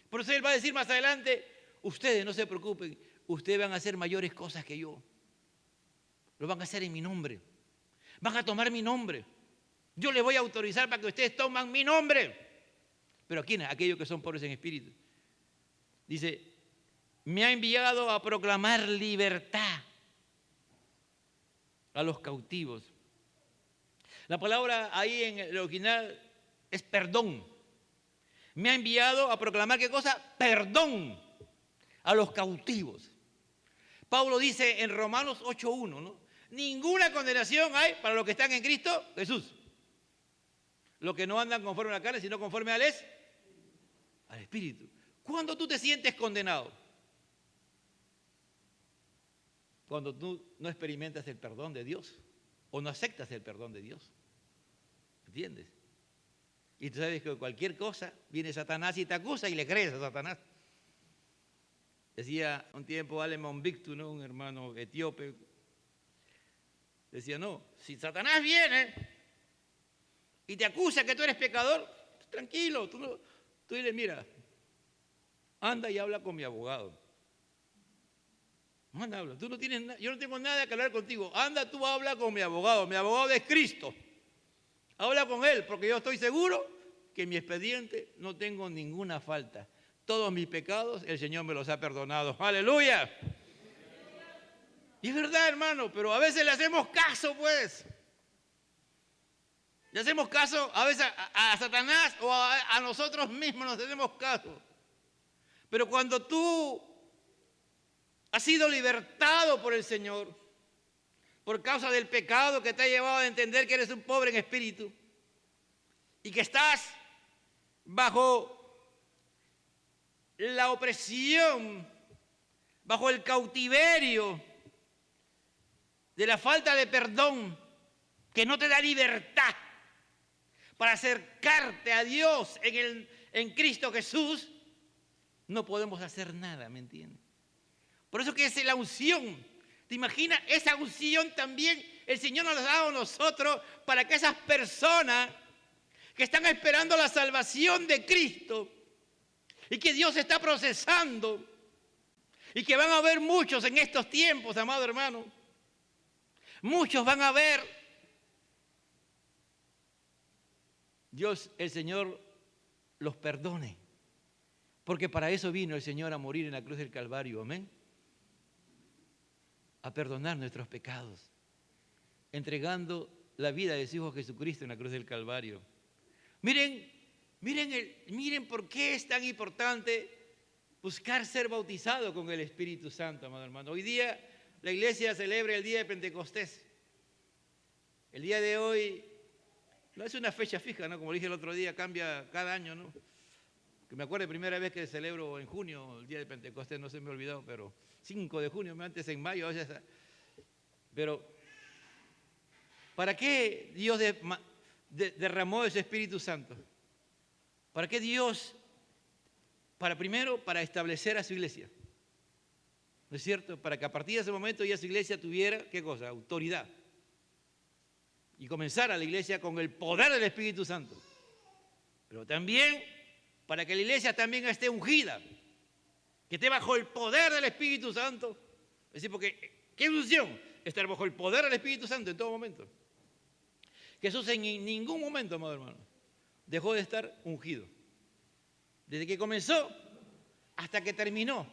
Speaker 1: Por eso Él va a decir más adelante, ustedes no se preocupen, ustedes van a hacer mayores cosas que yo. Lo van a hacer en mi nombre. Van a tomar mi nombre. Yo les voy a autorizar para que ustedes tomen mi nombre. Pero ¿quiénes? Aquellos que son pobres en espíritu. Dice, me ha enviado a proclamar libertad a los cautivos. La palabra ahí en el original es perdón. Me ha enviado a proclamar, ¿qué cosa? Perdón a los cautivos. Pablo dice en Romanos 8:1, ¿no? Ninguna condenación hay para los que están en Cristo Jesús. Los que no andan conforme a la carne, sino conforme al Espíritu. ¿Cuándo tú te sientes condenado? Cuando tú no experimentas el perdón de Dios o no aceptas el perdón de Dios. ¿Entiendes? Y tú sabes que cualquier cosa viene Satanás y te acusa y le crees a Satanás. Decía un tiempo Alemán Victor, ¿no?, un hermano etíope, decía, no, si Satanás viene y te acusa que tú eres pecador, tranquilo, tú dile, mira, anda y habla con mi abogado. Anda, habla. Tú no tienes yo no tengo nada que hablar contigo. Anda, tú habla con mi abogado. Mi abogado es Cristo. Habla con él, porque yo estoy seguro que en mi expediente no tengo ninguna falta. Todos mis pecados el Señor me los ha perdonado. ¡Aleluya! Y es verdad, hermano, pero a veces le hacemos caso, pues. Le hacemos caso a veces a Satanás o a nosotros mismos nos hacemos caso. Pero cuando tú has sido libertado por el Señor, por causa del pecado que te ha llevado a entender que eres un pobre en espíritu y que estás bajo la opresión, bajo el cautiverio de la falta de perdón que no te da libertad para acercarte a Dios en Cristo Jesús, no podemos hacer nada, ¿me entiendes? Por eso que es la unción. ¿Te imaginas? Esa unción también el Señor nos la ha dado a nosotros para que esas personas que están esperando la salvación de Cristo, y que Dios está procesando y que van a haber muchos en estos tiempos, amado hermano. Muchos van a ver. Dios, el Señor, los perdone, porque para eso vino el Señor a morir en la cruz del Calvario, amén. A perdonar nuestros pecados, entregando la vida de su Hijo Jesucristo en la cruz del Calvario. Miren por qué es tan importante buscar ser bautizado con el Espíritu Santo, amado hermano. Hoy día la iglesia celebra el día de Pentecostés. El día de hoy no es una fecha fija, ¿no? Como dije el otro día, cambia cada año, ¿no? Que me acuerdo la primera vez que celebro en junio, el día de Pentecostés, no se me ha olvidado, pero 5 de junio, antes en mayo. Pero, ¿para qué Dios derramó ese Espíritu Santo? ¿Para qué Dios? Primero, para establecer a su iglesia. ¿No es cierto? Para que a partir de ese momento ya su iglesia tuviera, ¿qué cosa? Autoridad. Y comenzara la iglesia con el poder del Espíritu Santo. Pero también para que la iglesia también esté ungida, que esté bajo el poder del Espíritu Santo. Es decir, porque ¿qué unción? Estar bajo el poder del Espíritu Santo en todo momento. Jesús en ningún momento, amado hermano, dejó de estar ungido. Desde que comenzó hasta que terminó,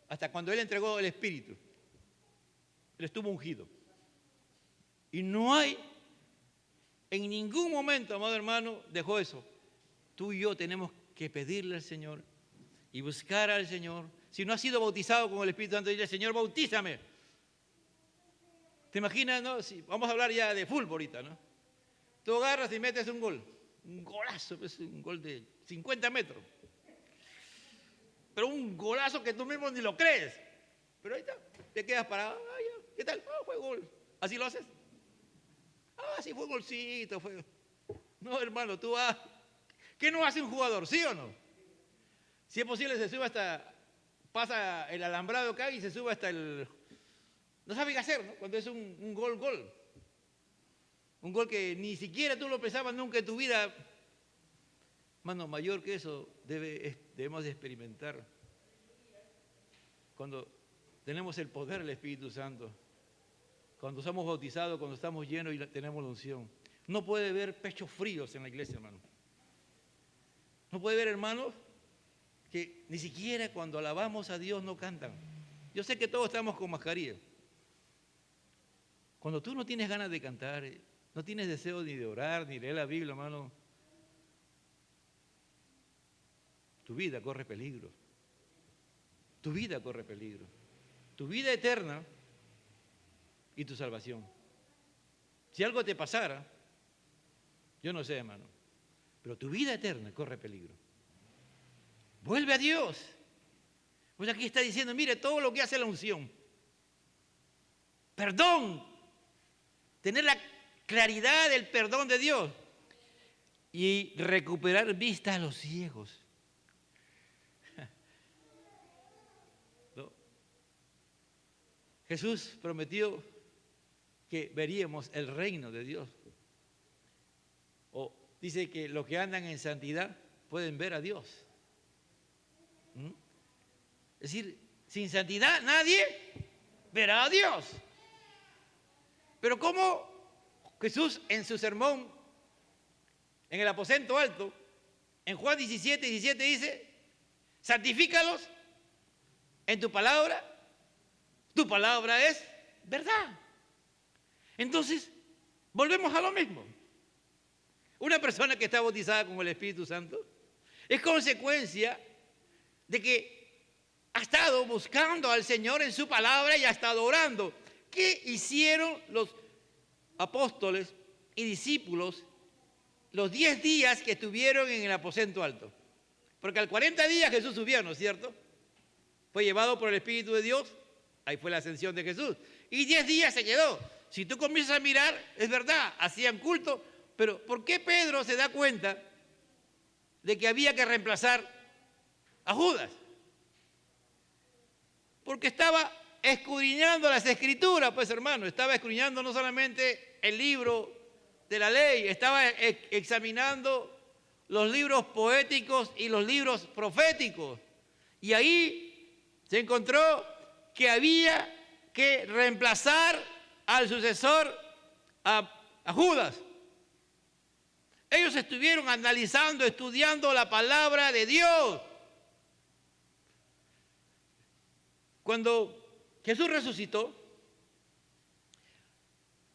Speaker 1: hasta cuando Él entregó el Espíritu, Él estuvo ungido. Y no hay, en ningún momento, amado hermano, dejó eso. Tú y yo tenemos que pedirle al Señor y buscar al Señor. Si no has sido bautizado con el Espíritu Santo, dile: Señor, bautízame. ¿Te imaginas, no? Si, vamos a hablar ya de fútbol ahorita, ¿no? Tú agarras y metes un gol. Un golazo, pues, un gol de 50 metros. Pero un golazo que tú mismo ni lo crees. Pero ahí está, te quedas parado. ¿Qué tal? Fue gol. ¿Así lo haces? Sí, fue golcito. No, hermano, tú vas. ¿Qué no hace un jugador? ¿Sí o no? Si es posible, se sube pasa el alambrado acá y se sube hasta el... No sabe qué hacer, ¿no? Cuando es un gol. Un gol que ni siquiera tú lo pensabas nunca en tu vida. Mano, mayor que eso debemos de experimentar cuando tenemos el poder del Espíritu Santo, cuando somos bautizados, cuando estamos llenos y tenemos la unción. No puede haber pechos fríos en la iglesia, hermano. No puede haber hermanos que ni siquiera cuando alabamos a Dios no cantan. Yo sé que todos estamos con mascarilla. Cuando tú no tienes ganas de cantar, no tienes deseo ni de orar, ni de leer la Biblia, hermano, tu vida corre peligro. Tu vida corre peligro. Tu vida eterna y tu salvación. Si algo te pasara, yo no sé, hermano, pero tu vida eterna corre peligro. Vuelve a Dios. Pues aquí está diciendo, mire todo lo que hace la unción. Perdón. Tener la claridad del perdón de Dios. Y recuperar vista a los ciegos. ¿No? Jesús prometió que veríamos el reino de Dios. O dice que los que andan en santidad pueden ver a Dios. Es decir, sin santidad nadie verá a Dios. Pero ¿cómo Jesús en su sermón, en el aposento alto, en Juan 17 dice, santifícalos en tu palabra es verdad. Entonces, volvemos a lo mismo. Una persona que está bautizada con el Espíritu Santo es consecuencia de que ha estado buscando al Señor en su palabra y ha estado orando. ¿Qué hicieron los apóstoles y discípulos los 10 días que estuvieron en el aposento alto? Porque al 40 días Jesús subió, ¿no es cierto? Fue llevado por el Espíritu de Dios, ahí fue la ascensión de Jesús. Y 10 días se quedó. Si tú comienzas a mirar, es verdad, hacían culto, pero ¿por qué Pedro se da cuenta de que había que reemplazar a Judas? Porque estaba escudriñando las Escrituras, pues hermano, estaba escudriñando no solamente el libro de la ley, estaba examinando los libros poéticos y los libros proféticos. Y ahí se encontró que había que reemplazar al sucesor a Judas. Ellos estuvieron analizando, estudiando la palabra de Dios. Cuando Jesús resucitó,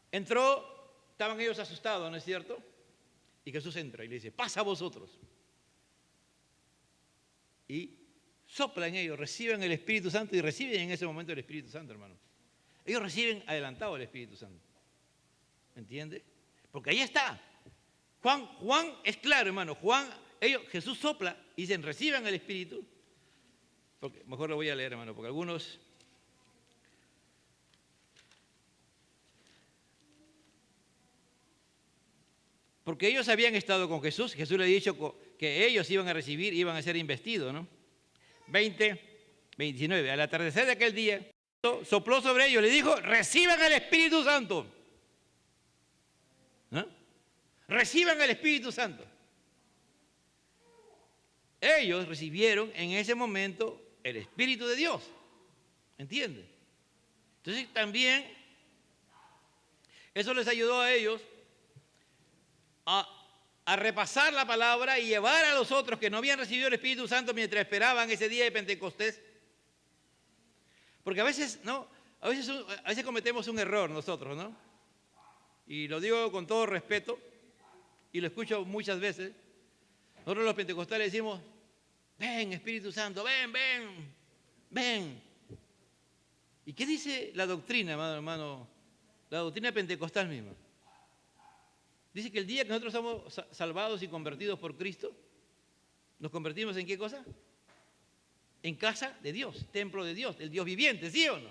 Speaker 1: entró, estaban ellos asustados, ¿no es cierto? Y Jesús entra y le dice, pasa a vosotros. Y sopla en ellos, reciben el Espíritu Santo y reciben en ese momento el Espíritu Santo, hermano. Ellos reciben adelantado el Espíritu Santo. ¿Me entiende? Porque ahí está. Juan es claro, hermano. Jesús sopla y dicen, reciban el Espíritu. Porque, mejor lo voy a leer, hermano, porque algunos... Porque ellos habían estado con Jesús. Jesús le ha dicho que ellos iban a recibir, iban a ser investidos, ¿no? 29. Al atardecer de aquel día, sopló sobre ellos, le dijo, reciban el Espíritu Santo. ¿No? Reciban el Espíritu Santo. Ellos recibieron en ese momento el Espíritu de Dios. ¿Entienden? Entonces también eso les ayudó a ellos a repasar la palabra y llevar a los otros que no habían recibido el Espíritu Santo mientras esperaban ese día de Pentecostés. Porque a veces, ¿no? A veces cometemos un error nosotros, ¿no? Y lo digo con todo respeto, y lo escucho muchas veces. Nosotros los pentecostales decimos, ven Espíritu Santo, ven, ven, ven. ¿Y qué dice la doctrina, hermano? La doctrina pentecostal misma. Dice que el día que nosotros somos salvados y convertidos por Cristo, ¿nos convertimos en qué cosa? En casa de Dios, templo de Dios, el Dios viviente, ¿sí o no?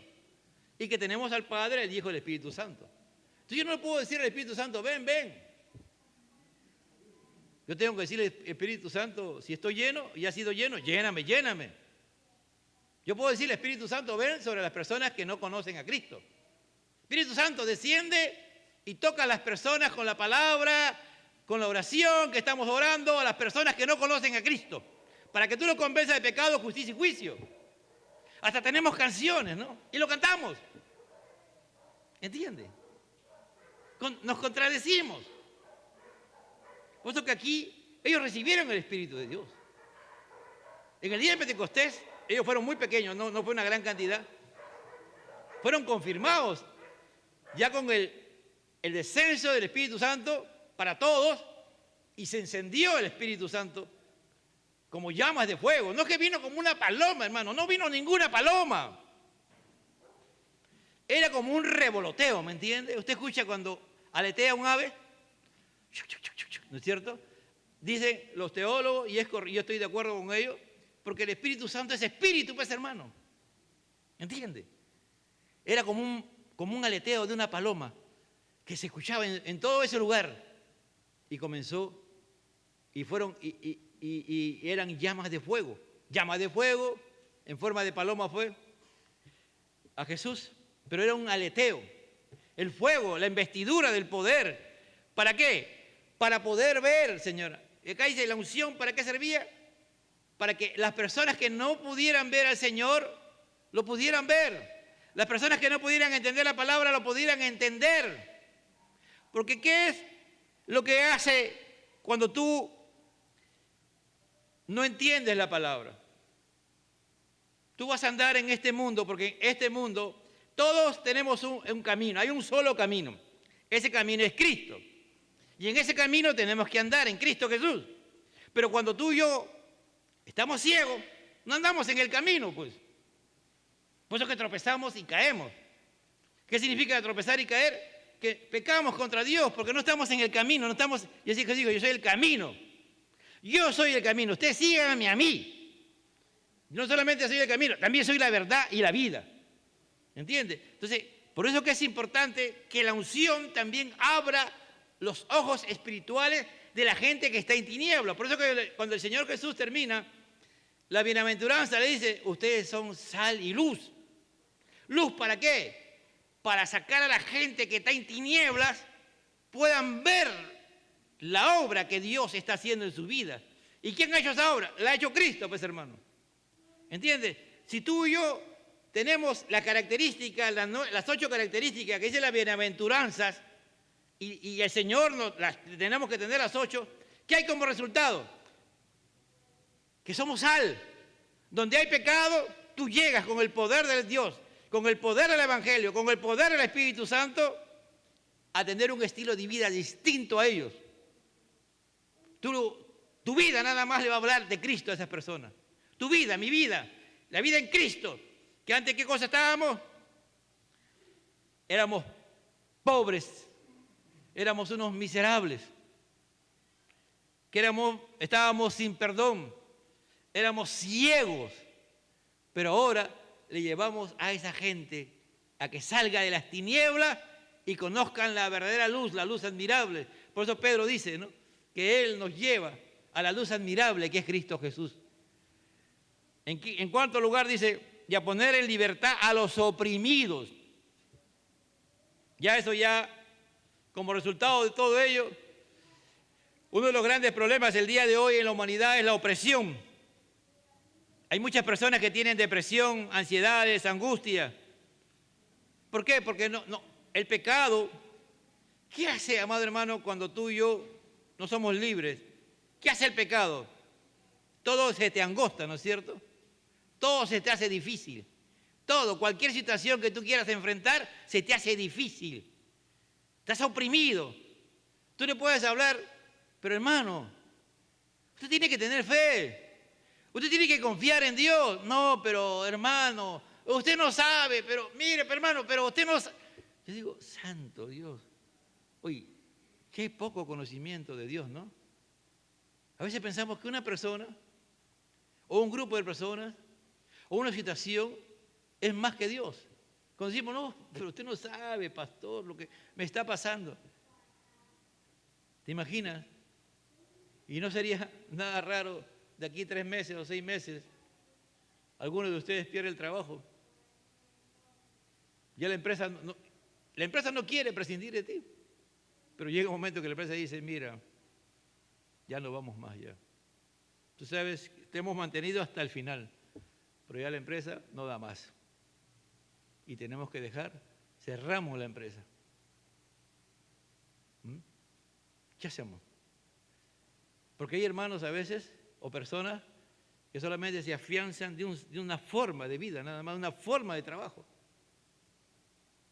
Speaker 1: Y que tenemos al Padre, el Hijo y el Espíritu Santo. Entonces yo no le puedo decir al Espíritu Santo, ven, ven. Yo tengo que decirle al Espíritu Santo, si estoy lleno y ha sido lleno, lléname, lléname. Yo puedo decirle al Espíritu Santo, ven sobre las personas que no conocen a Cristo. Espíritu Santo, desciende y toca a las personas con la palabra, con la oración que estamos orando, a las personas que no conocen a Cristo, para que tú los convenzas de pecado, justicia y juicio. Hasta tenemos canciones, ¿no? Y lo cantamos. ¿Entiende? Nos contradecimos. Por eso que aquí ellos recibieron el Espíritu de Dios. En el día de Pentecostés, ellos fueron muy pequeños, no fue una gran cantidad. Fueron confirmados ya con el descenso del Espíritu Santo para todos, y se encendió el Espíritu Santo como llamas de fuego. No es que vino como una paloma, hermano, no vino ninguna paloma. Era como un revoloteo, ¿me entiende? Usted escucha cuando aletea un ave, ¿no es cierto? Dicen los teólogos, y yo estoy de acuerdo con ellos, porque el Espíritu Santo es espíritu, pues, hermano. ¿Entiende? Era como un aleteo de una paloma que se escuchaba en todo ese lugar, y comenzó, y eran llamas de fuego en forma de paloma fue a Jesús, pero era un aleteo, el fuego, la investidura del poder. ¿Para qué? Para poder ver, señora. Y acá dice la unción, ¿para qué servía? Para que las personas que no pudieran ver al Señor lo pudieran ver. Las personas que no pudieran entender la palabra lo pudieran entender. Porque ¿qué es lo que hace cuando tú no entiendes la palabra? Tú vas a andar en este mundo, porque en este mundo todos tenemos un camino, hay un solo camino. Ese camino es Cristo. Y en ese camino tenemos que andar en Cristo Jesús. Pero cuando tú y yo estamos ciegos, no andamos en el camino, pues. Por eso que tropezamos y caemos. ¿Qué significa tropezar y caer? Que pecamos contra Dios porque no estamos en el camino, no estamos. Yo así que digo, yo soy el camino. Yo soy el camino, ustedes síganme a mí. No solamente soy el camino, también soy la verdad y la vida. ¿Entiende? Entonces, por eso que es importante que la unción también abra los ojos espirituales de la gente que está en tinieblas. Por eso que cuando el Señor Jesús termina la bienaventuranza, le dice, ustedes son sal y luz. ¿Luz para qué? Para sacar a la gente que está en tinieblas, puedan ver la obra que Dios está haciendo en su vida. ¿Y quién ha hecho esa obra? La ha hecho Cristo, pues, hermano. ¿Entiendes? Si tú y yo tenemos las características, las 8 características que dice las bienaventuranzas, y el Señor tenemos que tener las 8, ¿qué hay como resultado? Que somos sal. Donde hay pecado, tú llegas con el poder de Dios, con el poder del Evangelio, con el poder del Espíritu Santo, a tener un estilo de vida distinto a ellos. Tu vida nada más le va a hablar de Cristo a esas personas. Tu vida, mi vida, la vida en Cristo. Que antes, ¿qué cosa estábamos? Éramos pobres, éramos unos miserables, estábamos sin perdón, éramos ciegos. Pero ahora le llevamos a esa gente a que salga de las tinieblas y conozcan la verdadera luz, la luz admirable. Por eso Pedro dice, ¿no?, que Él nos lleva a la luz admirable que es Cristo Jesús. En cuarto lugar dice, y a poner en libertad a los oprimidos. Ya como resultado de todo ello, uno de los grandes problemas del día de hoy en la humanidad es la opresión. Hay muchas personas que tienen depresión, ansiedades, angustia. ¿Por qué? Porque el pecado, ¿qué hace, amado hermano, cuando tú y yo no somos libres? ¿Qué hace el pecado? Todo se te angosta, ¿no es cierto? Todo se te hace difícil. Todo, cualquier situación que tú quieras enfrentar, se te hace difícil. Estás oprimido. Tú le puedes hablar, pero hermano, usted tiene que tener fe. Usted tiene que confiar en Dios. No, pero hermano, usted no sabe, pero mire, hermano, pero usted no sabe. Yo digo, santo Dios. Oye, qué poco conocimiento de Dios, ¿no? A veces pensamos que una persona, o un grupo de personas, o una situación, es más que Dios. Cuando decimos, no, pero usted no sabe, pastor, lo que me está pasando. ¿Te imaginas? Y no sería nada raro de aquí 3 meses o 6 meses, alguno de ustedes pierde el trabajo. Ya la empresa no quiere prescindir de ti. Pero llega un momento que la empresa dice, mira, ya no vamos más ya. Tú sabes, te hemos mantenido hasta el final, pero ya la empresa no da más. Y tenemos que cerramos la empresa. ¿Qué hacemos? Porque hay hermanos a veces, o personas, que solamente se afianzan de una forma de vida, nada más, una forma de trabajo.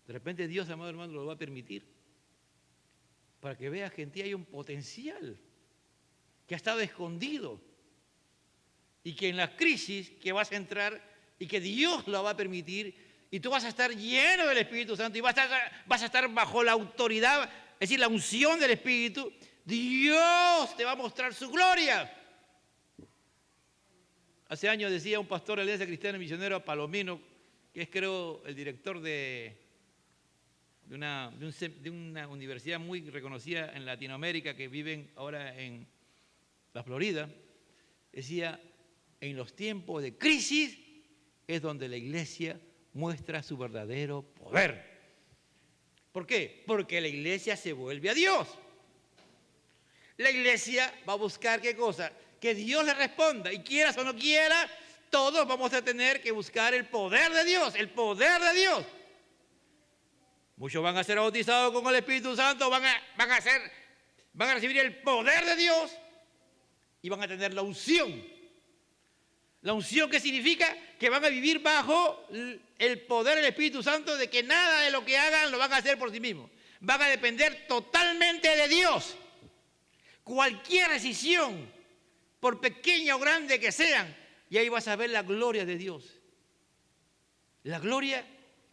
Speaker 1: De repente Dios, amado hermano, lo va a permitir, para que veas que en ti hay un potencial que ha estado escondido y que en la crisis que vas a entrar y que Dios lo va a permitir y tú vas a estar lleno del Espíritu Santo y vas a estar bajo la autoridad, es decir, la unción del Espíritu. Dios te va a mostrar su gloria. Hace años decía un pastor de la Iglesia Cristiana Misionero Palomino, que es, creo, el director de una universidad muy reconocida en Latinoamérica, que viven ahora en la Florida, decía, en los tiempos de crisis es donde la iglesia muestra su verdadero poder. ¿Por qué? Porque la iglesia se vuelve a Dios. La iglesia va a buscar ¿qué cosa? Que Dios le responda, y quieras o no quieras, todos vamos a tener que buscar el poder de Dios, el poder de Dios. Muchos van a ser bautizados con el Espíritu Santo, van a recibir el poder de Dios y van a tener la unción. La unción, ¿qué significa? Que van a vivir bajo el poder del Espíritu Santo, de que nada de lo que hagan lo van a hacer por sí mismos. Van a depender totalmente de Dios. Cualquier decisión, por pequeña o grande que sean, y ahí vas a ver la gloria de Dios. La gloria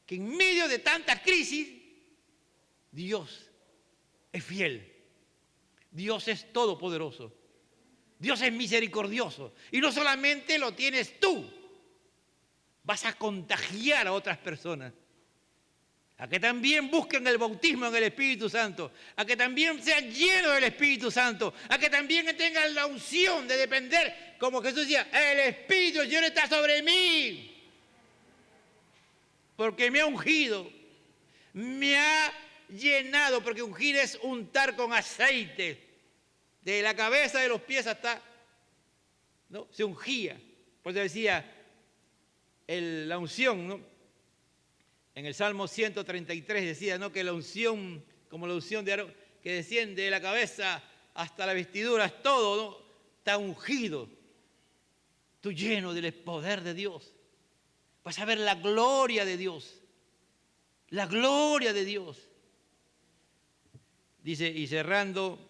Speaker 1: que en medio de tantas crisis, Dios es fiel. Dios es todopoderoso. Dios es misericordioso. Y no solamente lo tienes tú, vas a contagiar a otras personas. A que también busquen el bautismo en el Espíritu Santo. A que también sean llenos del Espíritu Santo. A que también tengan la unción de depender, como Jesús decía, el Espíritu del Señor está sobre mí. Porque me ha ungido, me ha llenado, porque ungir es untar con aceite. De la cabeza de los pies hasta, ¿no? Se ungía. Por eso decía la unción, ¿no? En el Salmo 133 decía, ¿no? Que la unción, como la unción de Aarón, que desciende de la cabeza hasta las vestiduras, todo, ¿no? Está ungido. Tú lleno del poder de Dios. Vas a ver la gloria de Dios. La gloria de Dios. Dice, y cerrando,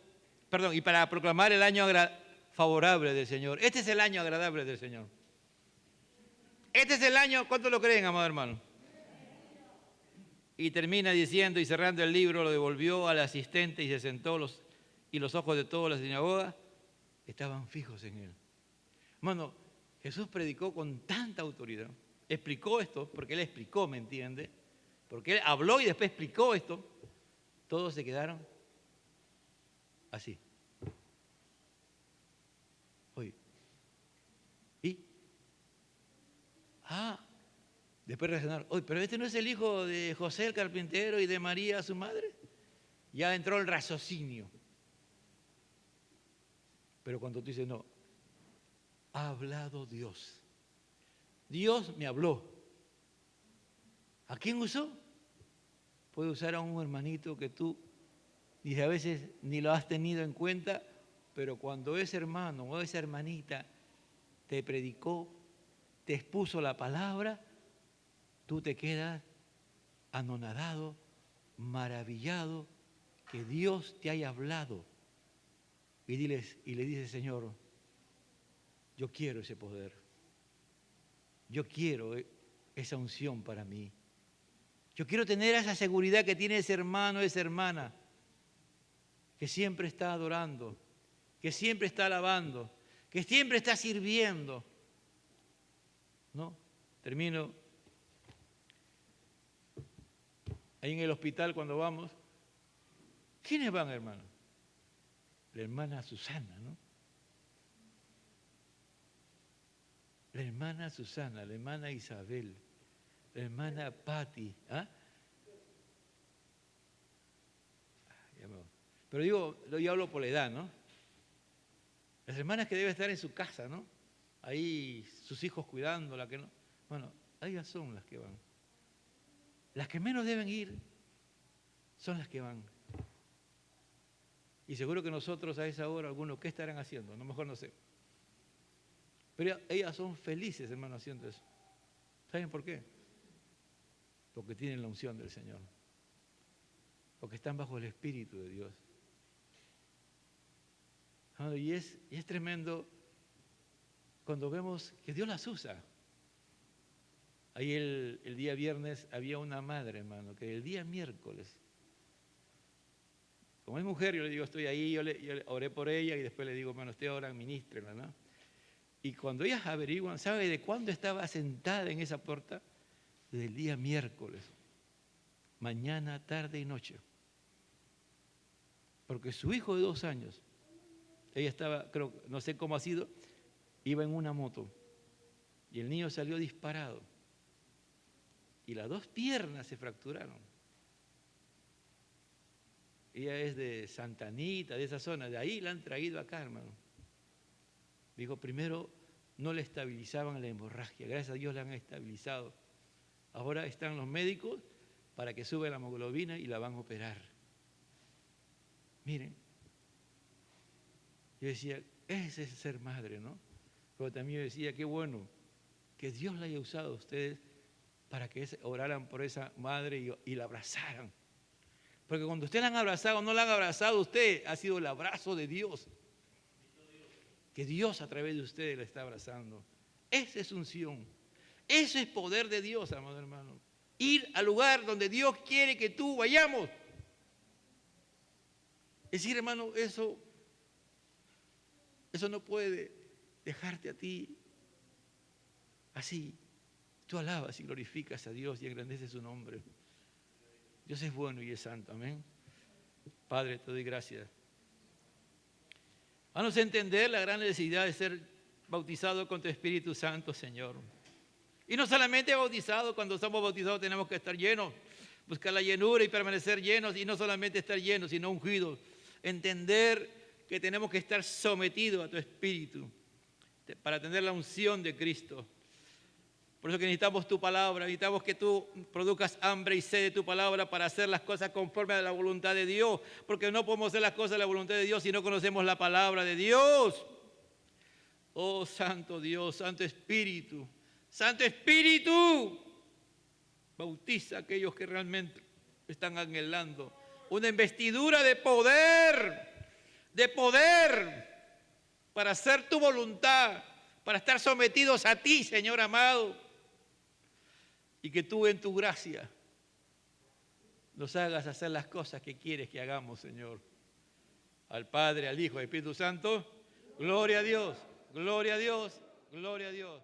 Speaker 1: perdón, y para proclamar el año favorable del Señor. Este es el año agradable del Señor. Este es el año, ¿cuántos lo creen, amado hermano? Y termina diciendo, y cerrando el libro, lo devolvió al asistente y se sentó, y los ojos de toda la sinagoga estaban fijos en él. Hermano, Jesús predicó con tanta autoridad, explicó esto, porque él explicó, ¿me entiende? Porque él habló y después explicó esto. Todos se quedaron así. Oye, ¿y? Después reaccionaron, oye, pero este no es el hijo de José el carpintero y de María su madre. Ya entró el raciocinio. Pero cuando tú dices, no, ha hablado Dios. Dios me habló. ¿A quién usó? Puede usar a un hermanito que tú, dice, a veces ni lo has tenido en cuenta, pero cuando ese hermano o esa hermanita te predicó, te expuso la palabra, tú te quedas anonadado, maravillado, que Dios te haya hablado. Y le dices, Señor, yo quiero ese poder. Yo quiero esa unción para mí. Yo quiero tener esa seguridad que tiene ese hermano, esa hermana, que siempre está adorando, que siempre está alabando, que siempre está sirviendo. ¿No? Termino. Ahí en el hospital cuando vamos, ¿quiénes van, hermano? La hermana Susana, ¿no? La hermana Susana, la hermana Isabel, la hermana Patti. Pero digo, yo hablo por la edad, ¿no? Las hermanas que deben estar en su casa, ¿no? Ahí sus hijos cuidándola, que no. Bueno, ellas son las que van. Las que menos deben ir son las que van. Y seguro que nosotros a esa hora, algunos, ¿qué estarán haciendo? A lo mejor no sé. Pero ellas son felices, hermano, haciendo eso. ¿Saben por qué? Porque tienen la unción del Señor. Porque están bajo el Espíritu de Dios. Y es tremendo cuando vemos que Dios las usa. Ahí el día viernes había una madre, hermano, que el día miércoles, como es mujer, yo le digo, estoy ahí, yo le oré por ella y después le digo, hermano, usted ahora ministrela, ¿no? Y cuando ellas averiguan, ¿sabe de cuándo estaba sentada en esa puerta? Desde el día miércoles, mañana, tarde y noche. Porque su hijo de 2 años, ella estaba, creo, no sé cómo ha sido, iba en una moto y el niño salió disparado y las 2 piernas se fracturaron. Ella es de Santa Anita, de esa zona, de ahí la han traído acá, hermano. Dijo, primero no le estabilizaban la hemorragia, gracias a Dios la han estabilizado. Ahora están los médicos para que sube la hemoglobina y la van a operar. Miren, yo decía, ese es ser madre, ¿no? Pero también yo decía, qué bueno que Dios la haya usado a ustedes para que oraran por esa madre y la abrazaran. Porque cuando usted la han abrazado, no la han abrazado usted, ha sido el abrazo de Dios. Que Dios a través de ustedes la está abrazando. Esa es unción. Eso es poder de Dios, amado hermano. Ir al lugar donde Dios quiere que tú vayamos. Es decir, hermano, eso no puede dejarte a ti así. Tú alabas y glorificas a Dios y engrandeces su nombre. Dios es bueno y es santo, amén. Padre, te doy gracias. Haznos entender la gran necesidad de ser bautizado con tu Espíritu Santo, Señor. Y no solamente bautizado, cuando somos bautizados tenemos que estar llenos, buscar la llenura y permanecer llenos, y no solamente estar llenos, sino ungidos. Entender que tenemos que estar sometidos a tu Espíritu para tener la unción de Cristo. Por eso que necesitamos tu palabra, necesitamos que tú produzcas hambre y sed de tu palabra para hacer las cosas conforme a la voluntad de Dios, porque no podemos hacer las cosas de la voluntad de Dios si no conocemos la palabra de Dios. Oh Santo Dios, Santo Espíritu, bautiza a aquellos que realmente están anhelando una investidura de poder para hacer tu voluntad, para estar sometidos a ti, Señor amado. Y que tú en tu gracia nos hagas hacer las cosas que quieres que hagamos, Señor. Al Padre, al Hijo, al Espíritu Santo. Gloria a Dios, gloria a Dios, gloria a Dios.